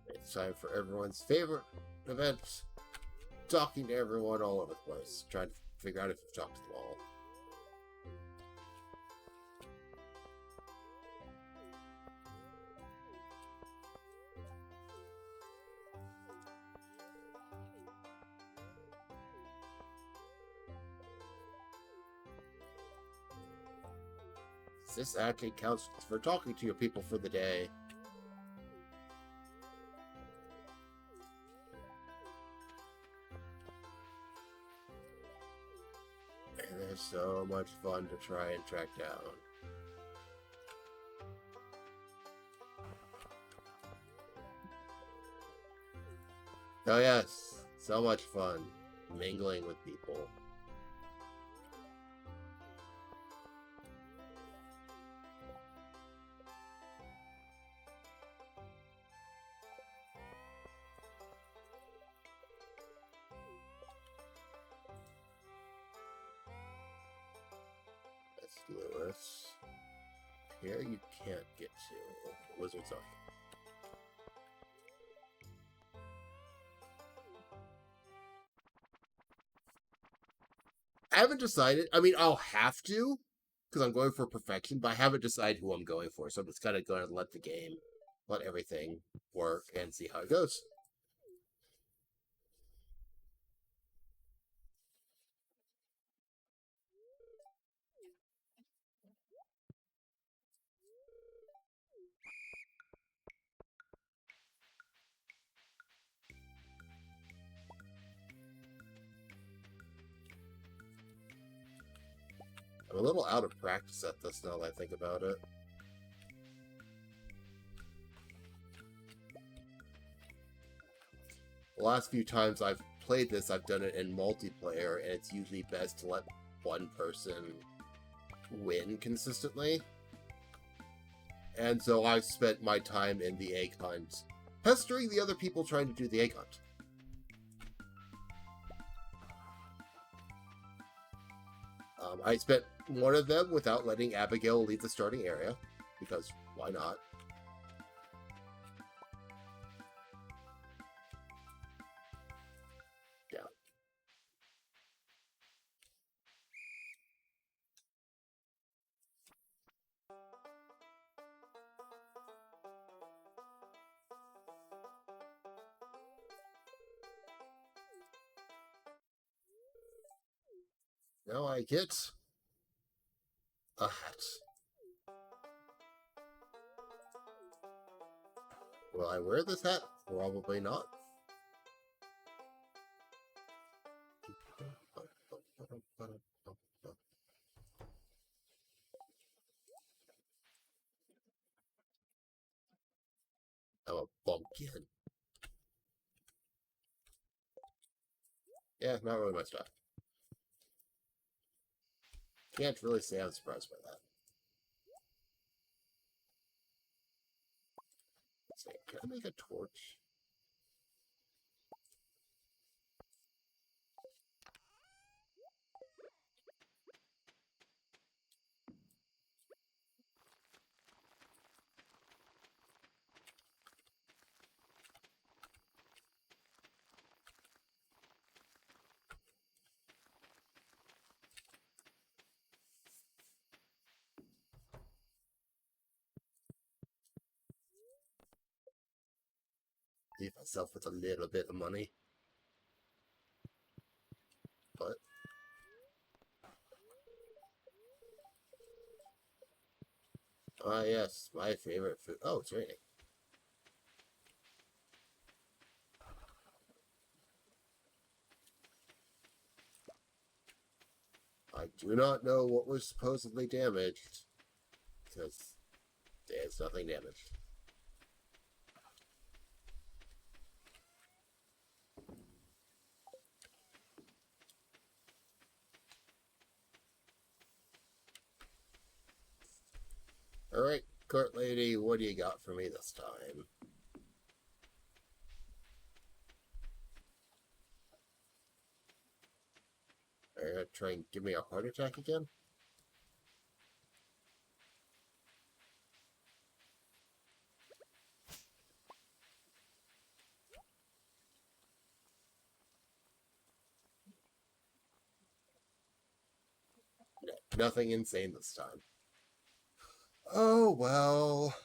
It's time for everyone's favorite event. Talking to everyone all over the place. Trying to figure out if you've talked to them all. this actually counts for talking to your people for the day. And they're so much fun to try and track down. Oh yes, so much fun mingling with people. Lewis. Here you can't get to. Wizards are. I haven't decided. I mean, I'll have to, because I'm going for perfection, but I haven't decided who I'm going for, so I'm just kind of going to let the game, let everything work, and see how it goes. I'm a little out of practice at this now that I think about it. The last few times I've played this, I've done it in multiplayer, and it's usually best to let one person win consistently. And so I've spent my time in the egg hunt, pestering the other people trying to do the egg hunt. I spent one of them without letting Abigail leave the starting area, because why not? Yeah. Now I get a hat. Will I wear this hat? Probably not. I'm a bumpkin. Yeah, not really my stuff. Can't really say I'm surprised by that. Let's see, can I make a torch? Leave myself with a little bit of money. But ah yes, my favorite food. Oh, it's raining. I do not know what was supposedly damaged, because there's nothing damaged. Alright, Court Lady, what do you got for me this time? Are you gonna try and give me a heart attack again? No, nothing insane this time. Oh, well.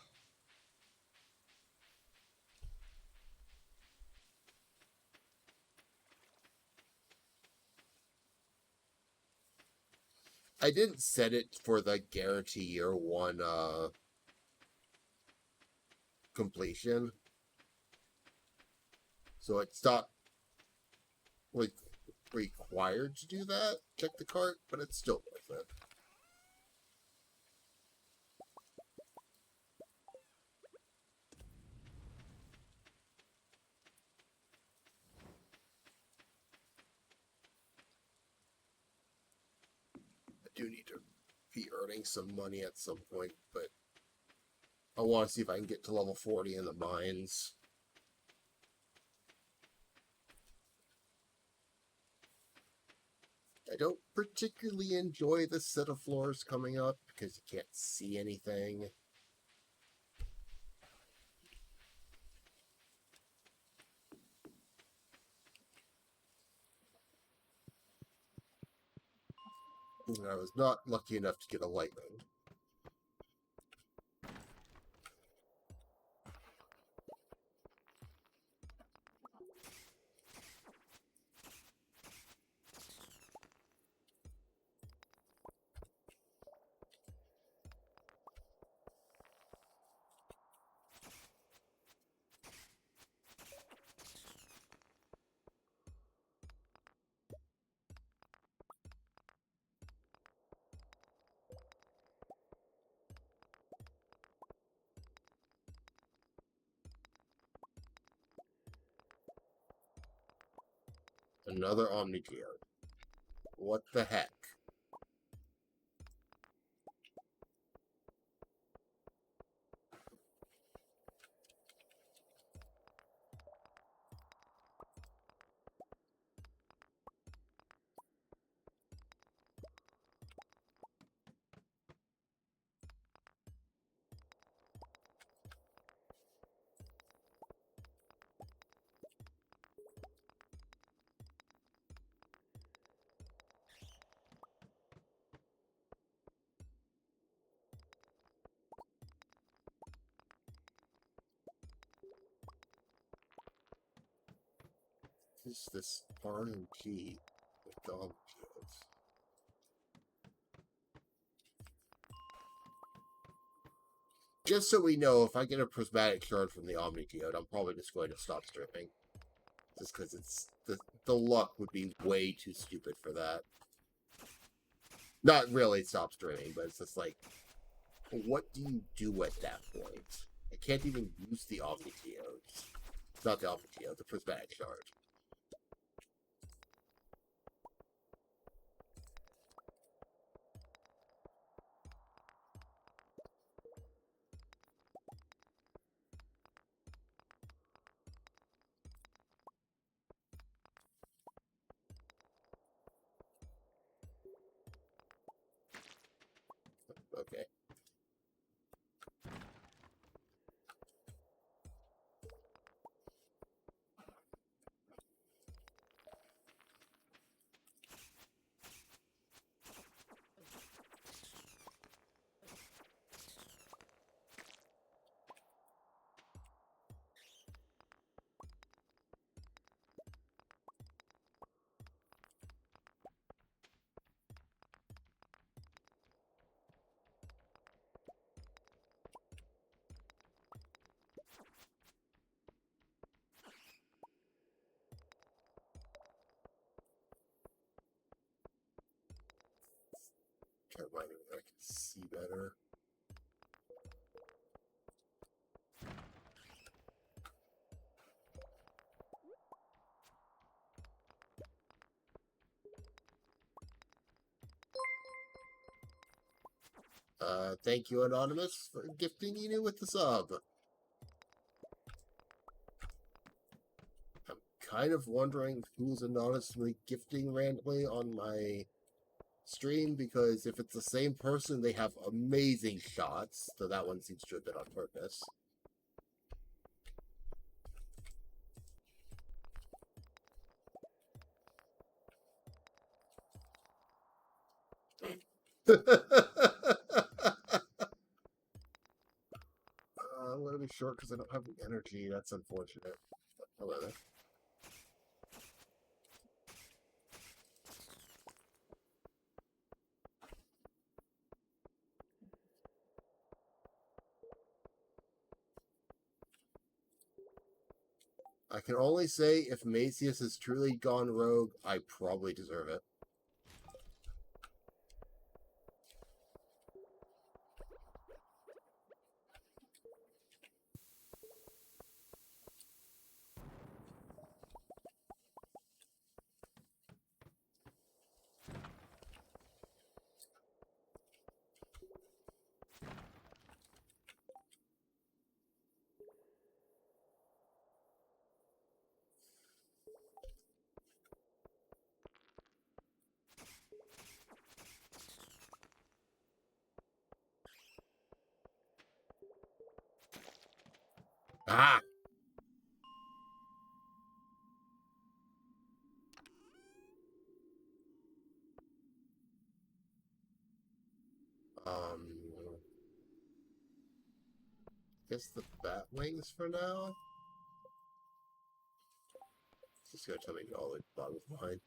I didn't set it for the guarantee year one completion, so it's not like required to do that. Check the cart, but it's still worth it. I do need to be earning some money at some point, but I want to see if I can get to level 40 in the mines. I don't particularly enjoy this set of floors coming up because you can't see anything. And I was not lucky enough to get a lightning. Another Omnigeode. What the heck? Is this RNG with the Omnigeodes? Just so we know, if I get a prismatic shard from the Omnigeode, I'm probably just going to stop stripping. Just because it's the luck would be way too stupid for that. Not really stop streaming, but it's just like, what do you do at that point? I can't even use the Omnigeodes. Not the Omnigeode, the prismatic shard. Okay. Try to find it where I can see better. Thank you, Anonymous, for gifting you with the sub. I'm kind of wondering who's anonymously gifting randomly on my stream, because if it's the same person, they have amazing shots, so that one seems to have been on purpose. I'm gonna be short because I don't have the energy. That's unfortunate. Hello there. I can only say if Macius has truly gone rogue, I probably deserve it. Ah! Guess the bat wings for now? Just gonna tell me all the bottom of mine.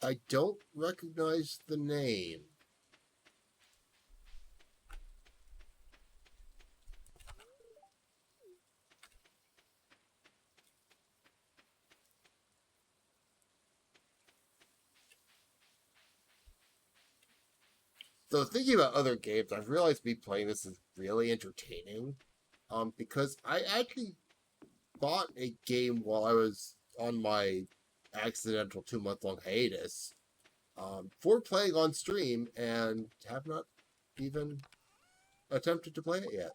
I don't recognize the name. So thinking about other games, I've realized me playing this is really entertaining. Because I actually bought a game while I was on my accidental 2 month long hiatus, for playing on stream and have not even attempted to play it yet.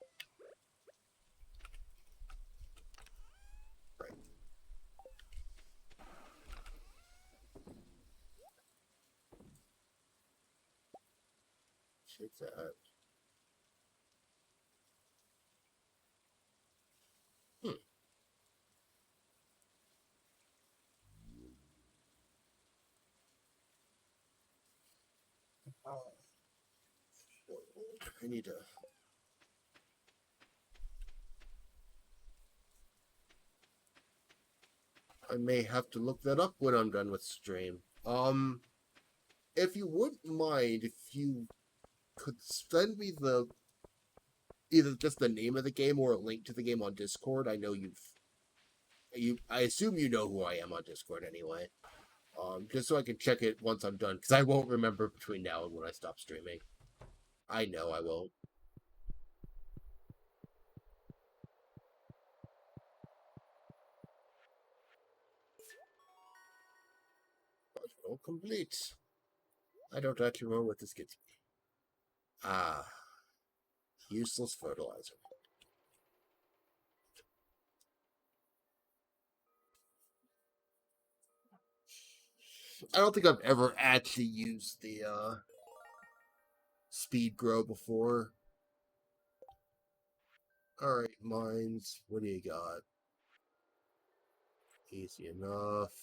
Right. Shake that. Hmm. I need to. I may have to look that up when I'm done with stream. If you wouldn't mind, if you could send me the either just the name of the game or a link to the game on Discord. I know I assume you know who I am on Discord anyway. Just so I can check it once I'm done, because I won't remember between now and when I stop streaming. I know I won't. All complete. I don't actually remember what this gets me. Ah, useless fertilizer. I don't think I've ever actually used the speed grow before. Alright, mines. What do you got? Easy enough.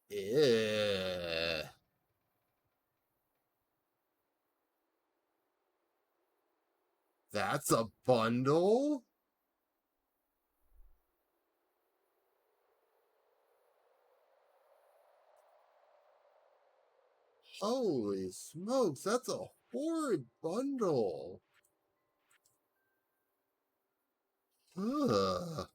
Yeah. That's a bundle? Holy smokes, that's a horrid bundle. Ugh.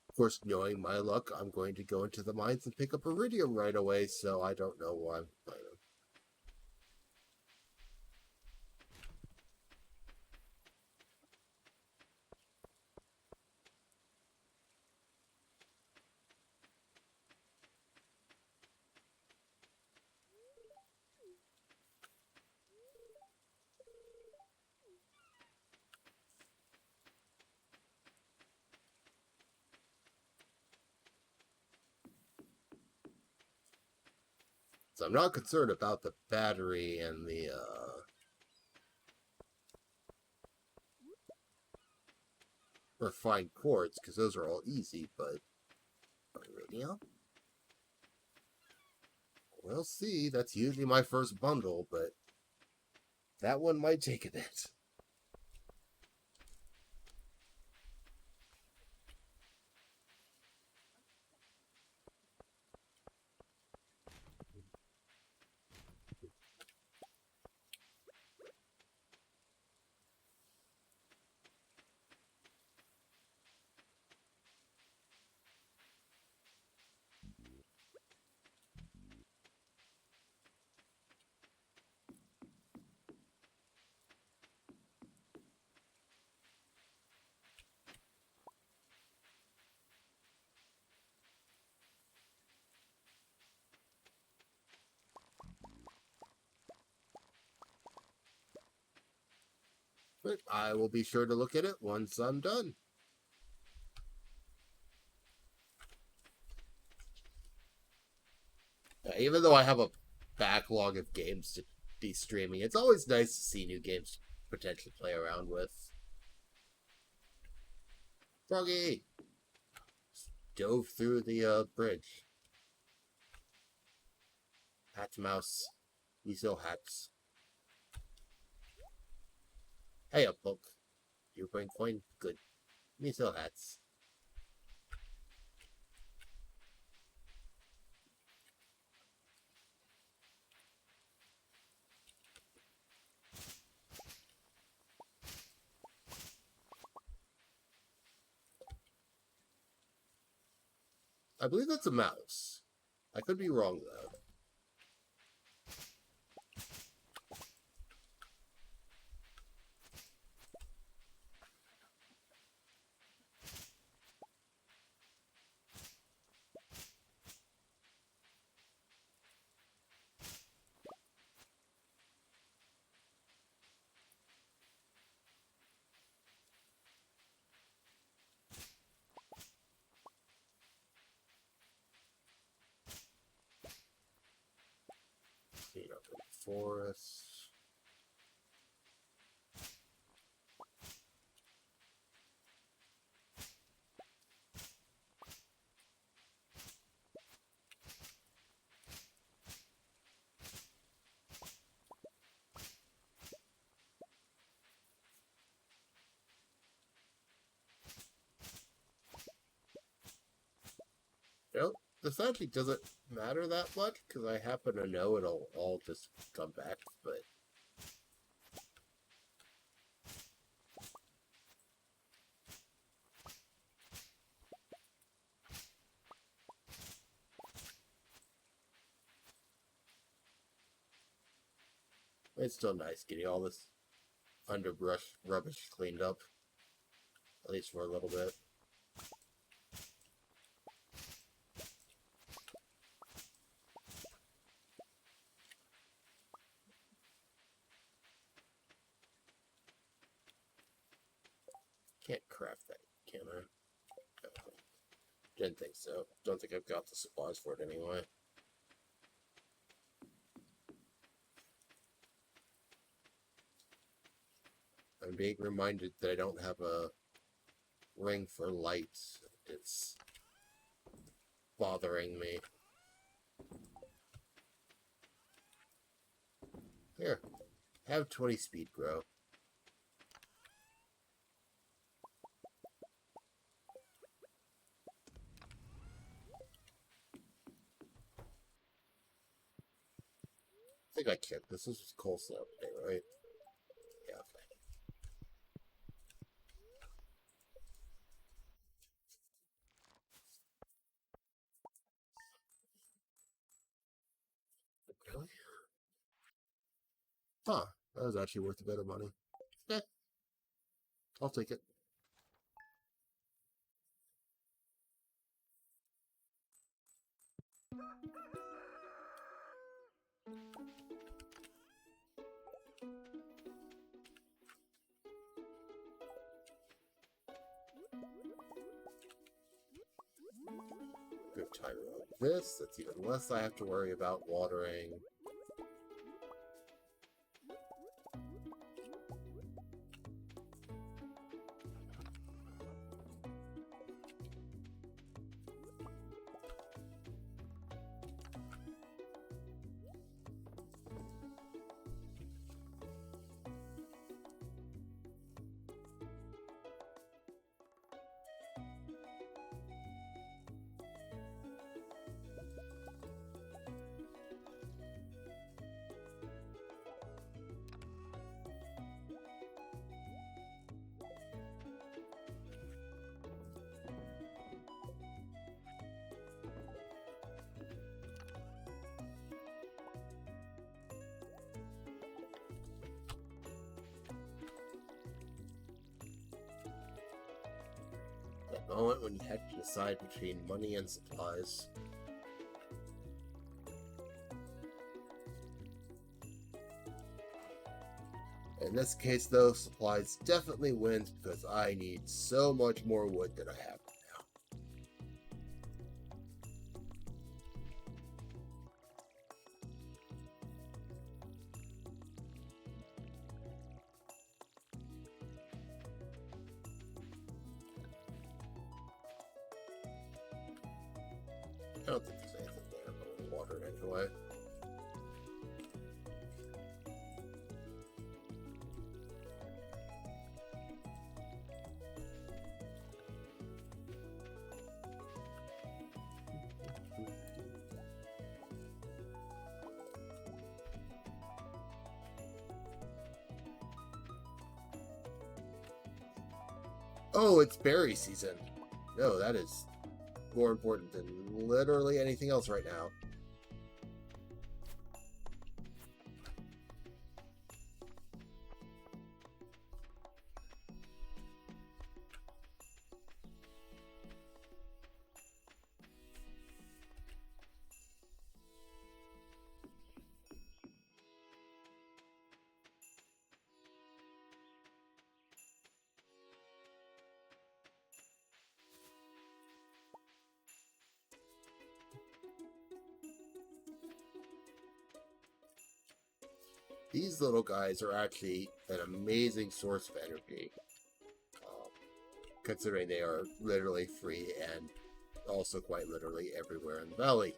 Of course, knowing my luck, I'm going to go into the mines and pick up iridium right away, so I don't know why I'm playing. So I'm not concerned about the battery and the refined quartz, because those are all easy, but iridium? We'll see. That's usually my first bundle, but that one might take a bit. But I will be sure to look at it once I'm done. Even though I have a backlog of games to be streaming, it's always nice to see new games to potentially play around with. Froggy! Dove through the bridge. Hat mouse. Weasel hats. Hey up, book. You bring coin? Good. Weasel hats. I believe that's a mouse. I could be wrong, though. You know, forest. Nope. This actually doesn't matter that much because I happen to know it'll all just come back, but it's still nice getting all this underbrush rubbish cleaned up, at least for a little bit. Can't craft that, can I? No. Didn't think so. Don't think I've got the supplies for it anyway. I'm being reminded that I don't have a ring for light. It's bothering me. Here, have 20 speed grow. I think I checked. This is coleslaw today, right? Yeah, okay. Really? Huh. That was actually worth a bit of money. Eh, I'll take it. Good timer on this. That's even less I have to worry about watering. Moment when you had to decide between money and supplies. In this case, though, supplies definitely wins because I need so much more wood than I have now. I don't think there's anything there, but we'll water it anyway. Oh, it's berry season. No, that is more important than literally anything else right now. These little guys are actually an amazing source of energy, considering they are literally free and also quite literally everywhere in the valley.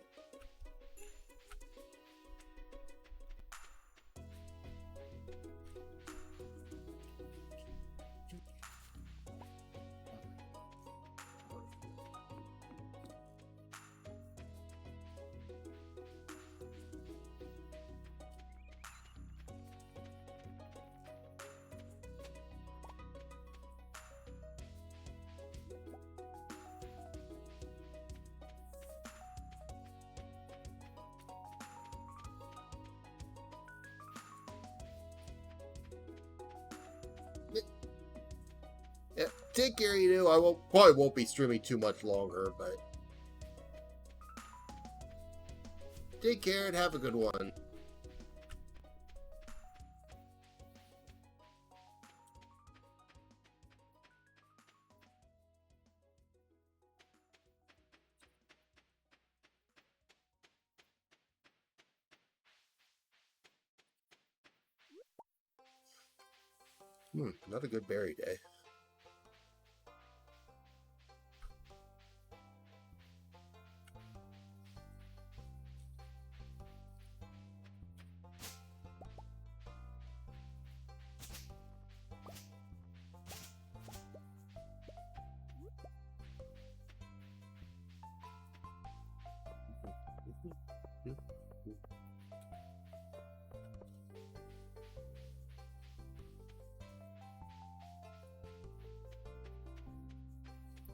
Yeah, take care, you know. Probably won't be streaming too much longer, but take care and have a good one. Not a good berry day.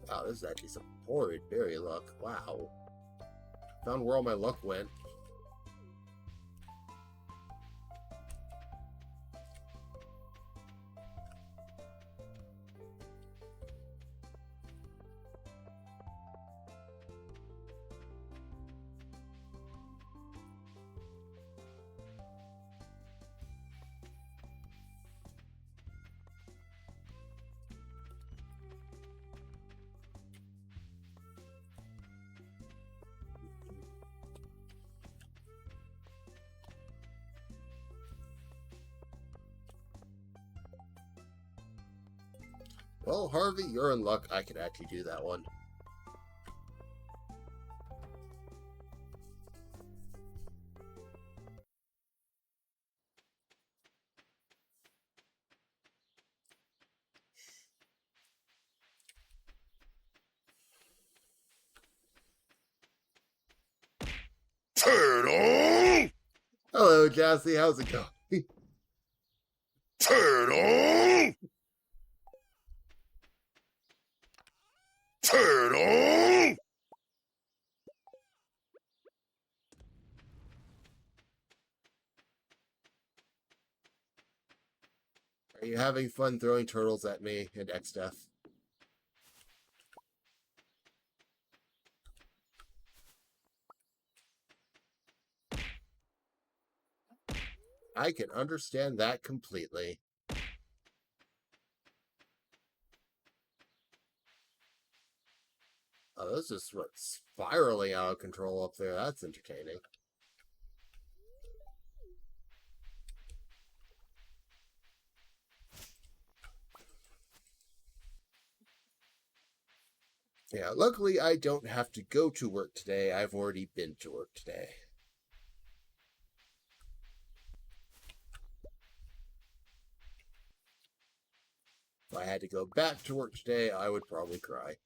Wow, this is actually some horrid berry luck. Wow. Found where all my luck went. Well, Harvey, you're in luck. I could actually do that one. Turtle! Hello, Jassy. How's it going? Turtle! Turtle! Are you having fun throwing turtles at me and X-Death? I can understand that completely. Oh, this is what's spiraling out of control up there. That's entertaining. Yeah, luckily I don't have to go to work today. I've already been to work today. If I had to go back to work today, I would probably cry.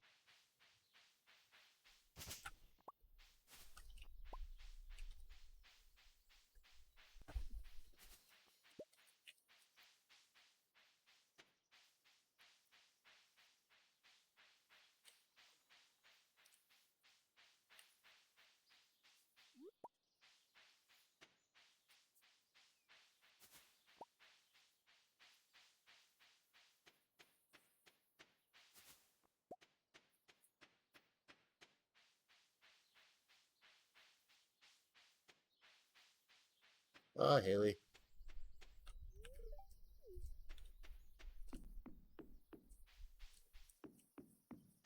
Ah, Haley.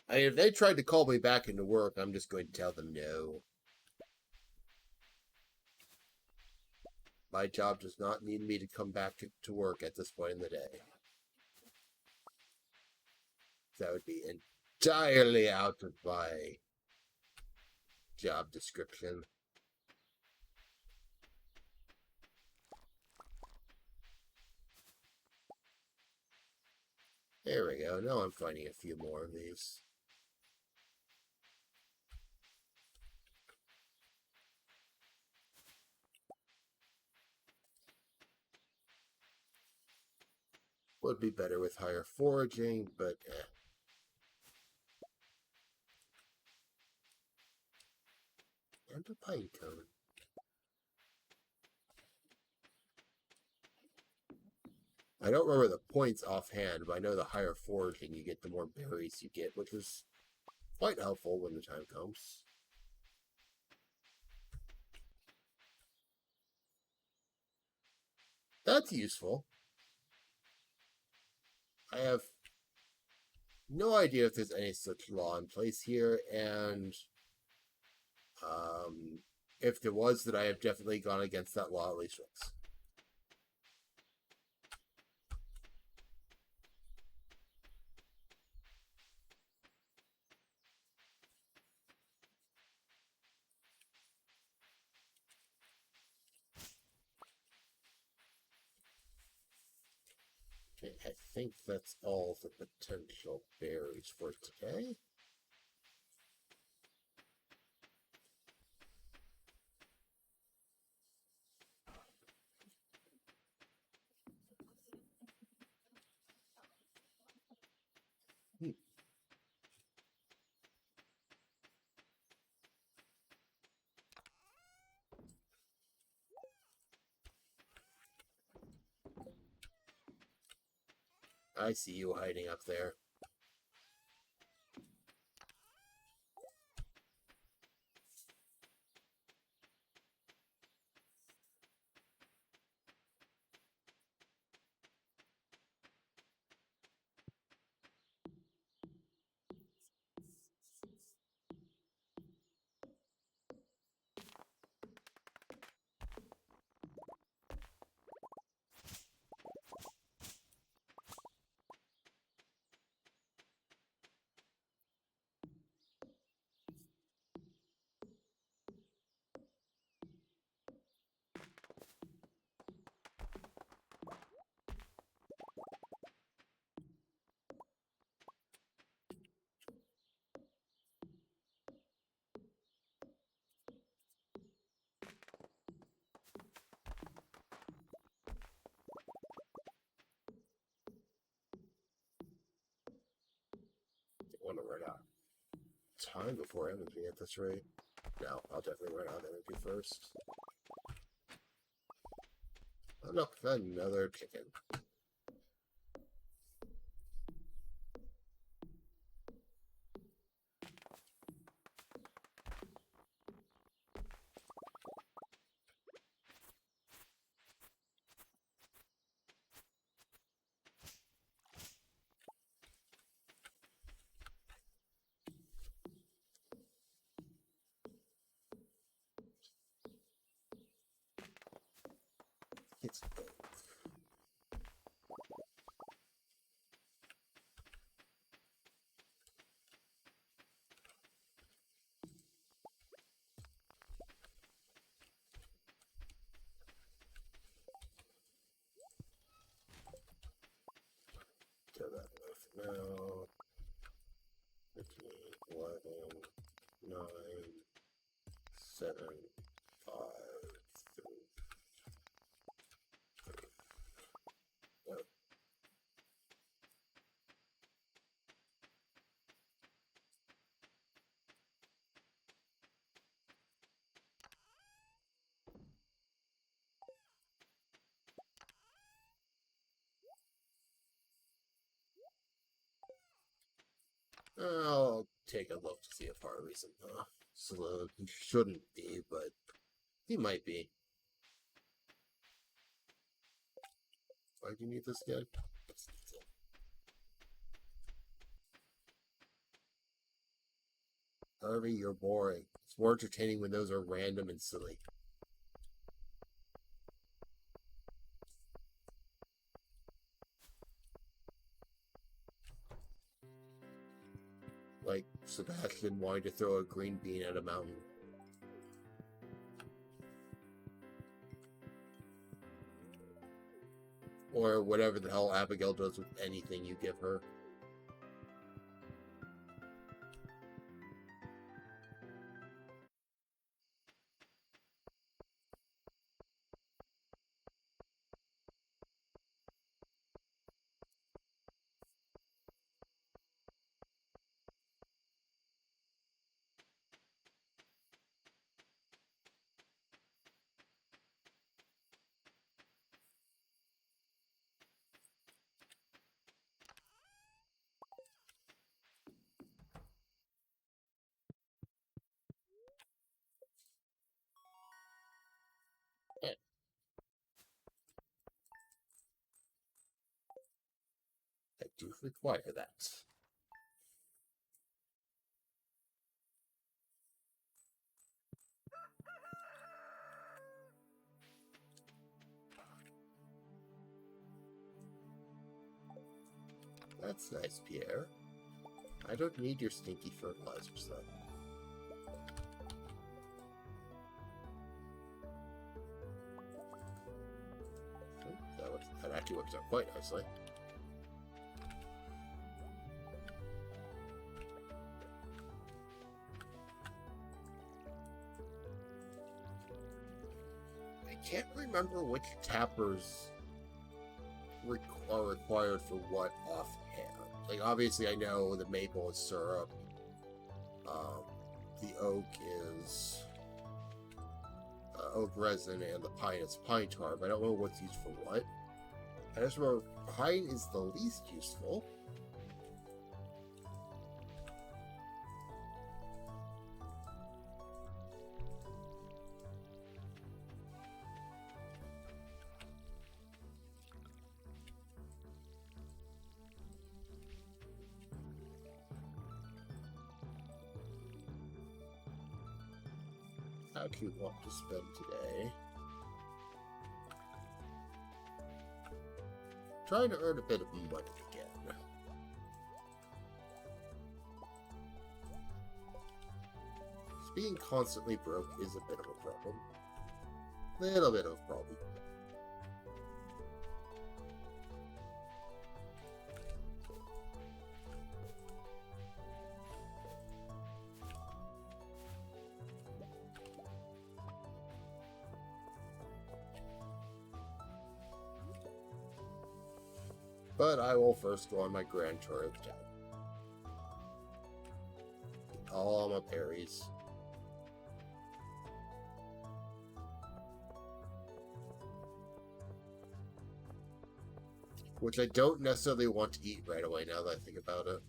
If they tried to call me back into work, I'm just going to tell them no. My job does not need me to come back to work at this point in the day. That would be entirely out of my job description. There we go. Now I'm finding a few more of these. Would be better with higher foraging, but And a pine cone. I don't remember the points offhand, but I know the higher foraging you get, the more berries you get, which is quite helpful when the time comes. That's useful. I have no idea if there's any such law in place here, and if there was, that I have definitely gone against that law at least once. Okay, I think that's all the potential berries for today. I see you hiding up there. I want to run out of time before energy at this rate. No, I'll definitely run out of energy first. Oh, look, another chicken. It's do that enough now. 15, 11, 9, 7, 5, 3. I'll take a look to see if Harvey's in the saloon. He shouldn't be, but he might be. Why do you need this guy? Harvey, you're boring. It's more entertaining when those are random and silly. Like Sebastian wanting to throw a green bean at a mountain. Or whatever the hell Abigail does with anything you give her. I do require that. That's nice, Pierre. I don't need your stinky fertilizers, though. That actually works out quite nicely. I can't remember which tappers are required for what offhand. Like, obviously, I know the maple is syrup. The oak is oak resin, and the pine is pine tar, but I don't know what's used for what. I just remember pine is the least useful. How do you want to spend today? Trying to earn a bit of money again. Being constantly broke is a bit of a problem. Little bit of a problem. But I will first go on my grand tour of town. All my berries. Which I don't necessarily want to eat right away now that I think about it.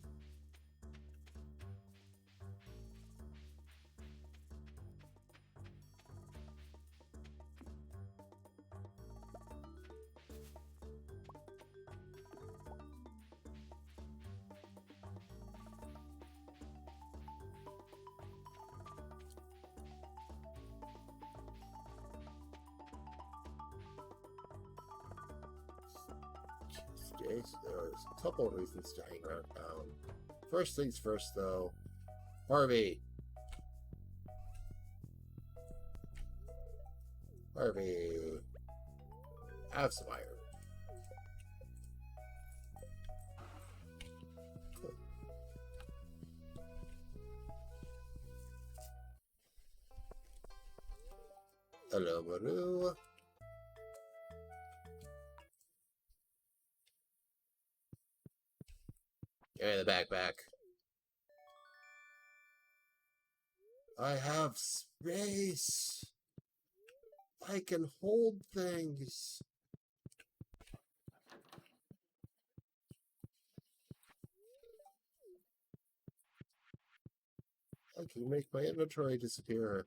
There's a couple of reasons to hang around town. First things first, though. Harvey! Harvey! Have some iron. Hello, Maru. Give me the backpack. I have space. I can hold things. I can make my inventory disappear.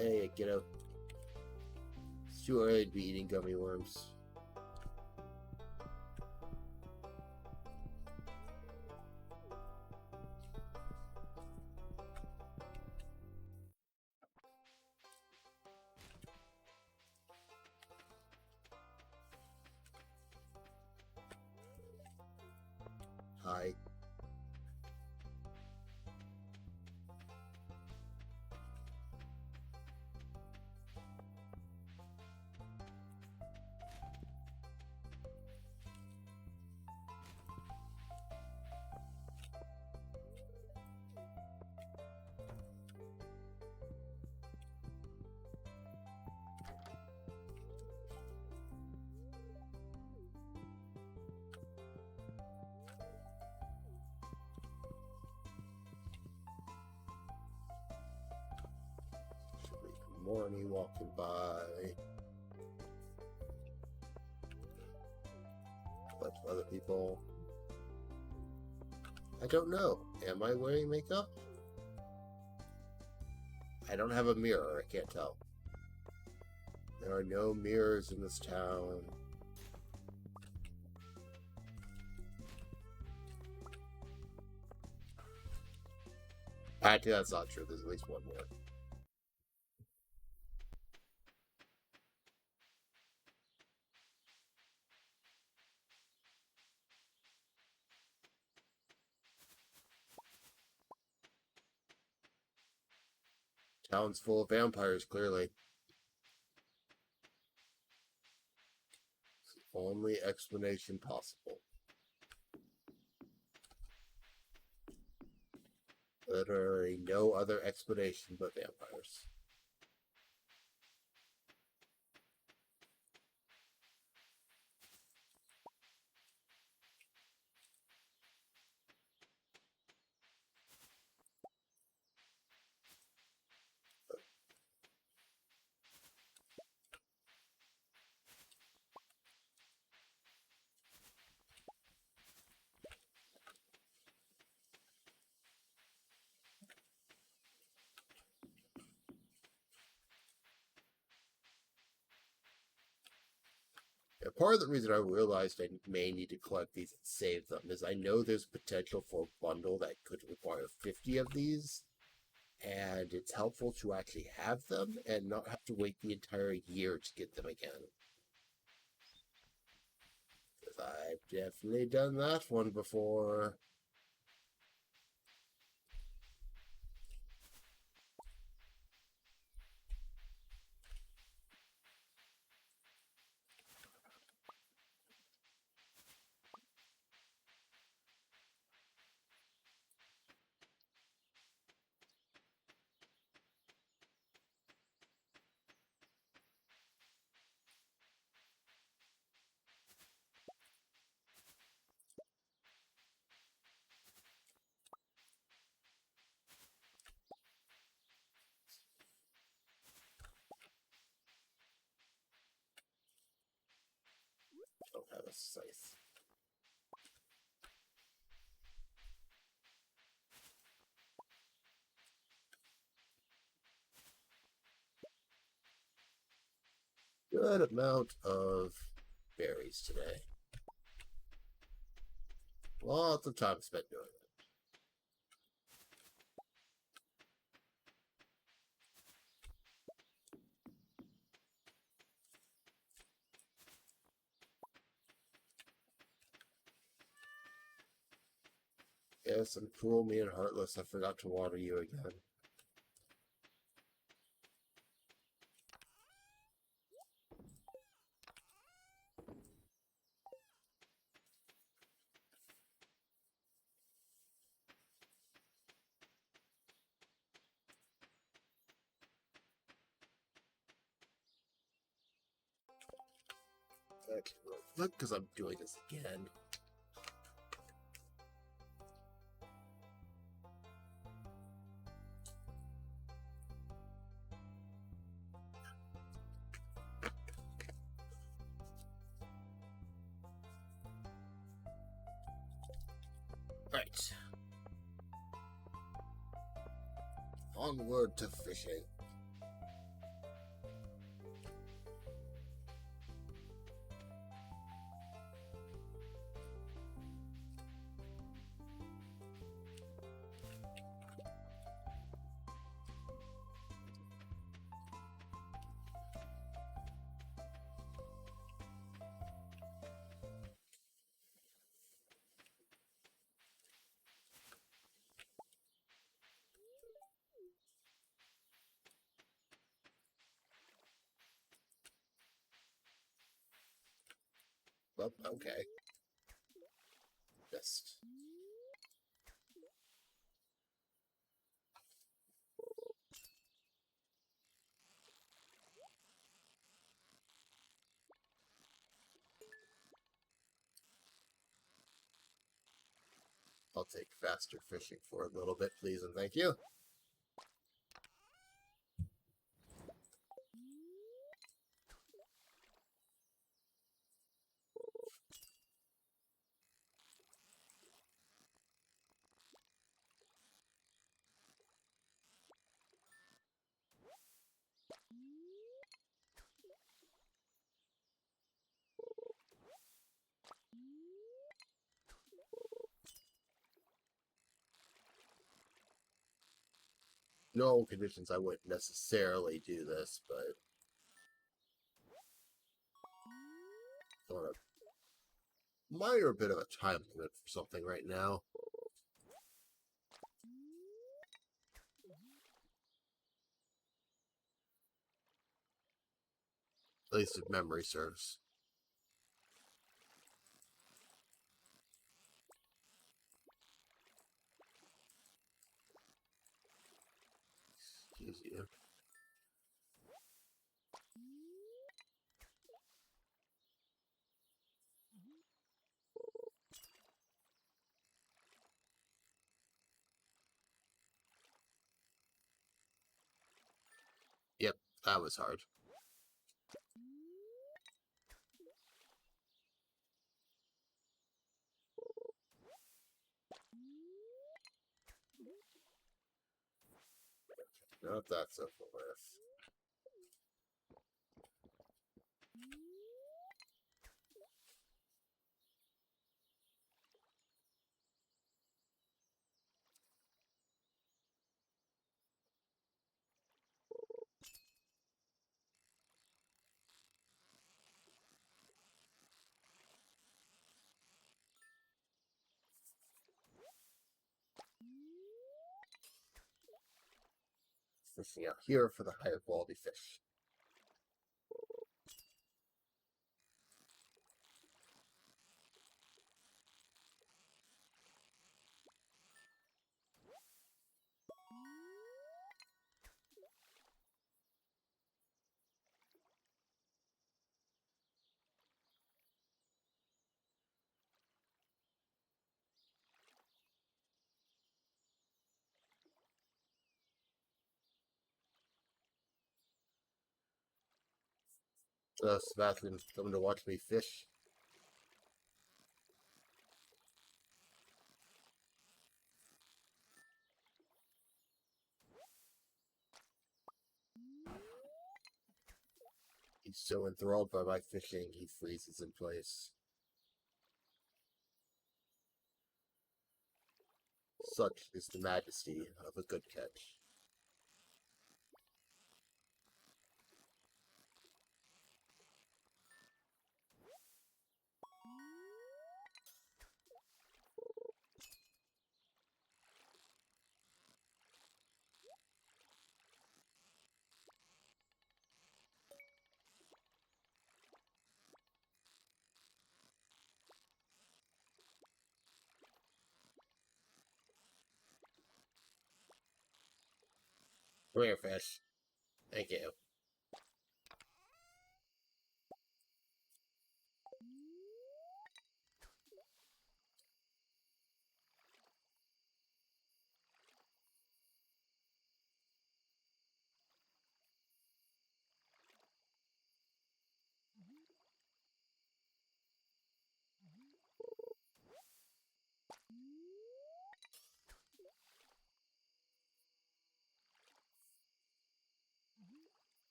Hey, get up. It's too early to be eating gummy worms. Hi. Morning walking by. A bunch of other people. I don't know. Am I wearing makeup? I don't have a mirror. I can't tell. There are no mirrors in this town. Actually, that's not true. There's at least one more. Town's full of vampires, clearly. It's the only explanation possible. Literally no other explanation but vampires. Yeah, part of the reason I realized I may need to collect these and save them is I know there's potential for a bundle that could require 50 of these, and it's helpful to actually have them and not have to wait the entire year to get them again. Because I've definitely done that one before. Don't have a scythe. Good amount of berries today. Lots of time spent doing it. Yes, I'm cruel, mean, and heartless. I forgot to water you again. Okay, real quick, because I'm doing this again. Right. Onward to fishing. Well, okay. Missed. I'll take faster fishing for a little bit, please, and thank you. No conditions, I wouldn't necessarily do this, but on a minor bit of a time limit for something right now. At least if memory serves. Excuse you. Yep, that was hard. Not that's over with. Fishing out here for the higher quality fish. Sebastian's coming to watch me fish. He's so enthralled by my fishing, he freezes in place. Such is the majesty of a good catch. Come here, fish. Thank you.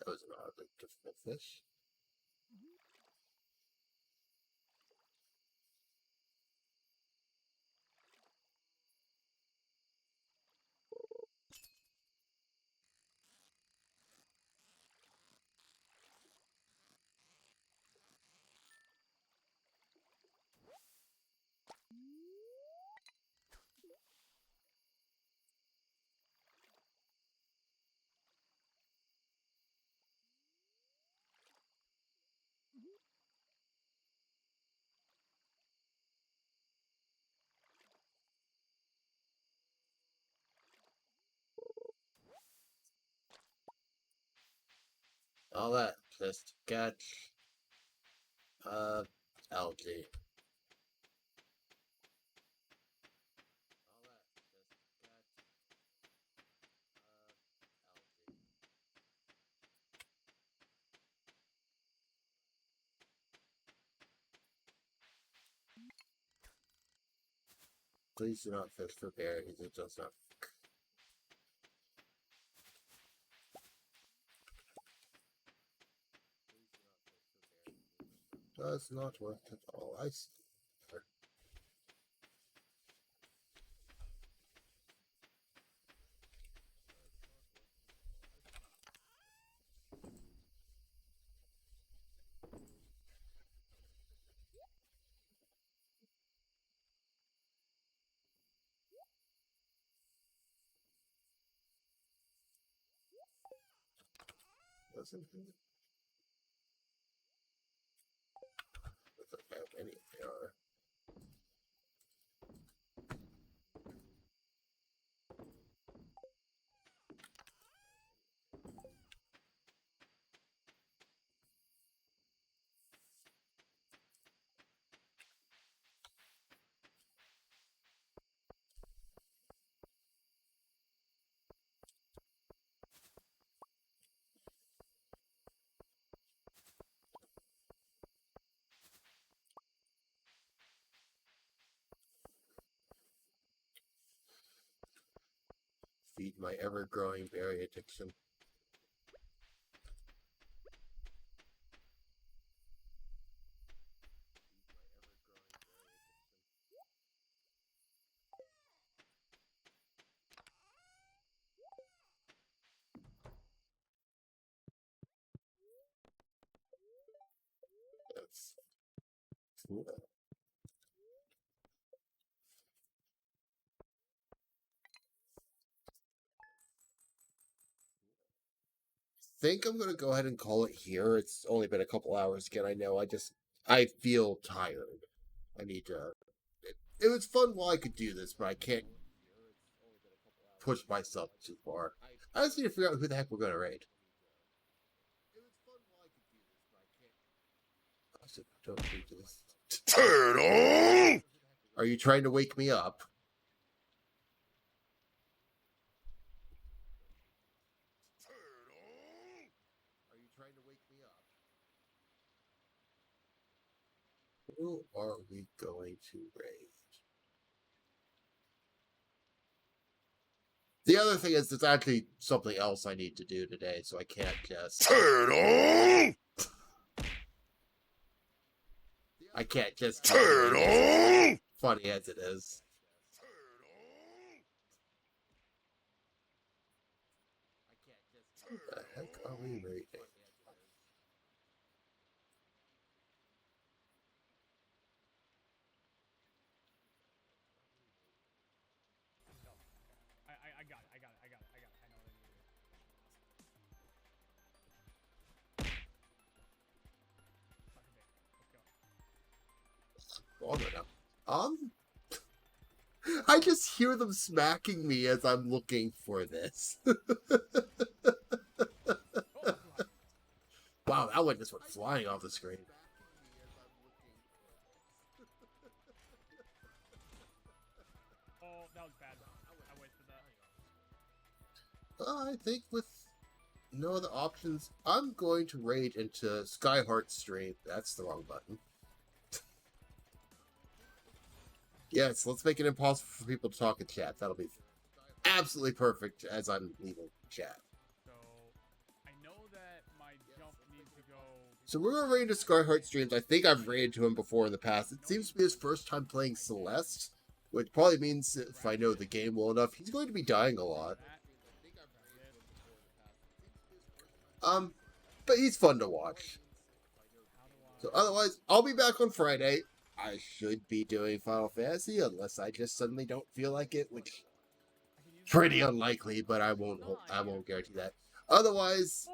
That was an oddly difficult fish. All that just catch algae. All that just catch algae. Please do not fish for berries. It does not. Does not work at all. I see. Doesn't it? Look how many there are. Feed my ever-growing berry addiction. That's cool. Think I'm gonna go ahead and call it here. It's only been a couple hours again. I know. I feel tired. I need to. It was fun while I could do this, but I can't push myself too far. I just need to figure out who the heck we're gonna raid. I said, don't do this. Turtle! Are you trying to wake me up? trying to wake me up. Who are we going to raid? The other thing is, there's actually something else I need to do today, so I can't just. Turtle! I can't just. Turtle! Funny as it is. Who the heck are we raiding? I got it. I know what I need to do. Oh, no. I just hear them smacking me as I'm looking for this. Wow, that one just went flying off the screen. Oh, that was bad. I wasted that. I think with no other options, I'm going to raid into Skyheart stream. That's the wrong button. Yes, let's make it impossible for people to talk in chat. That'll be absolutely perfect as I'm leaving chat. So, I know that my jump needs to go. So we're going to raid into Skyheart streams. I think I've raided to him before in the past. It seems to be his first time playing Celeste, which probably means if I know the game well enough, he's going to be dying a lot. But he's fun to watch. So otherwise, I'll be back on Friday. I should be doing Final Fantasy unless I just suddenly don't feel like it, which pretty unlikely, but I won't guarantee that. Otherwise,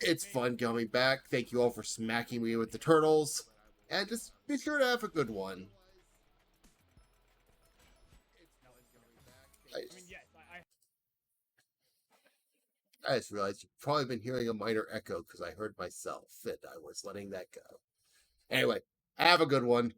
it's fun coming back. Thank you all for smacking me with the turtles, and just be sure to have a good one. I just realized you've probably been hearing a minor echo because I heard myself, and I was letting that go. Anyway, have a good one.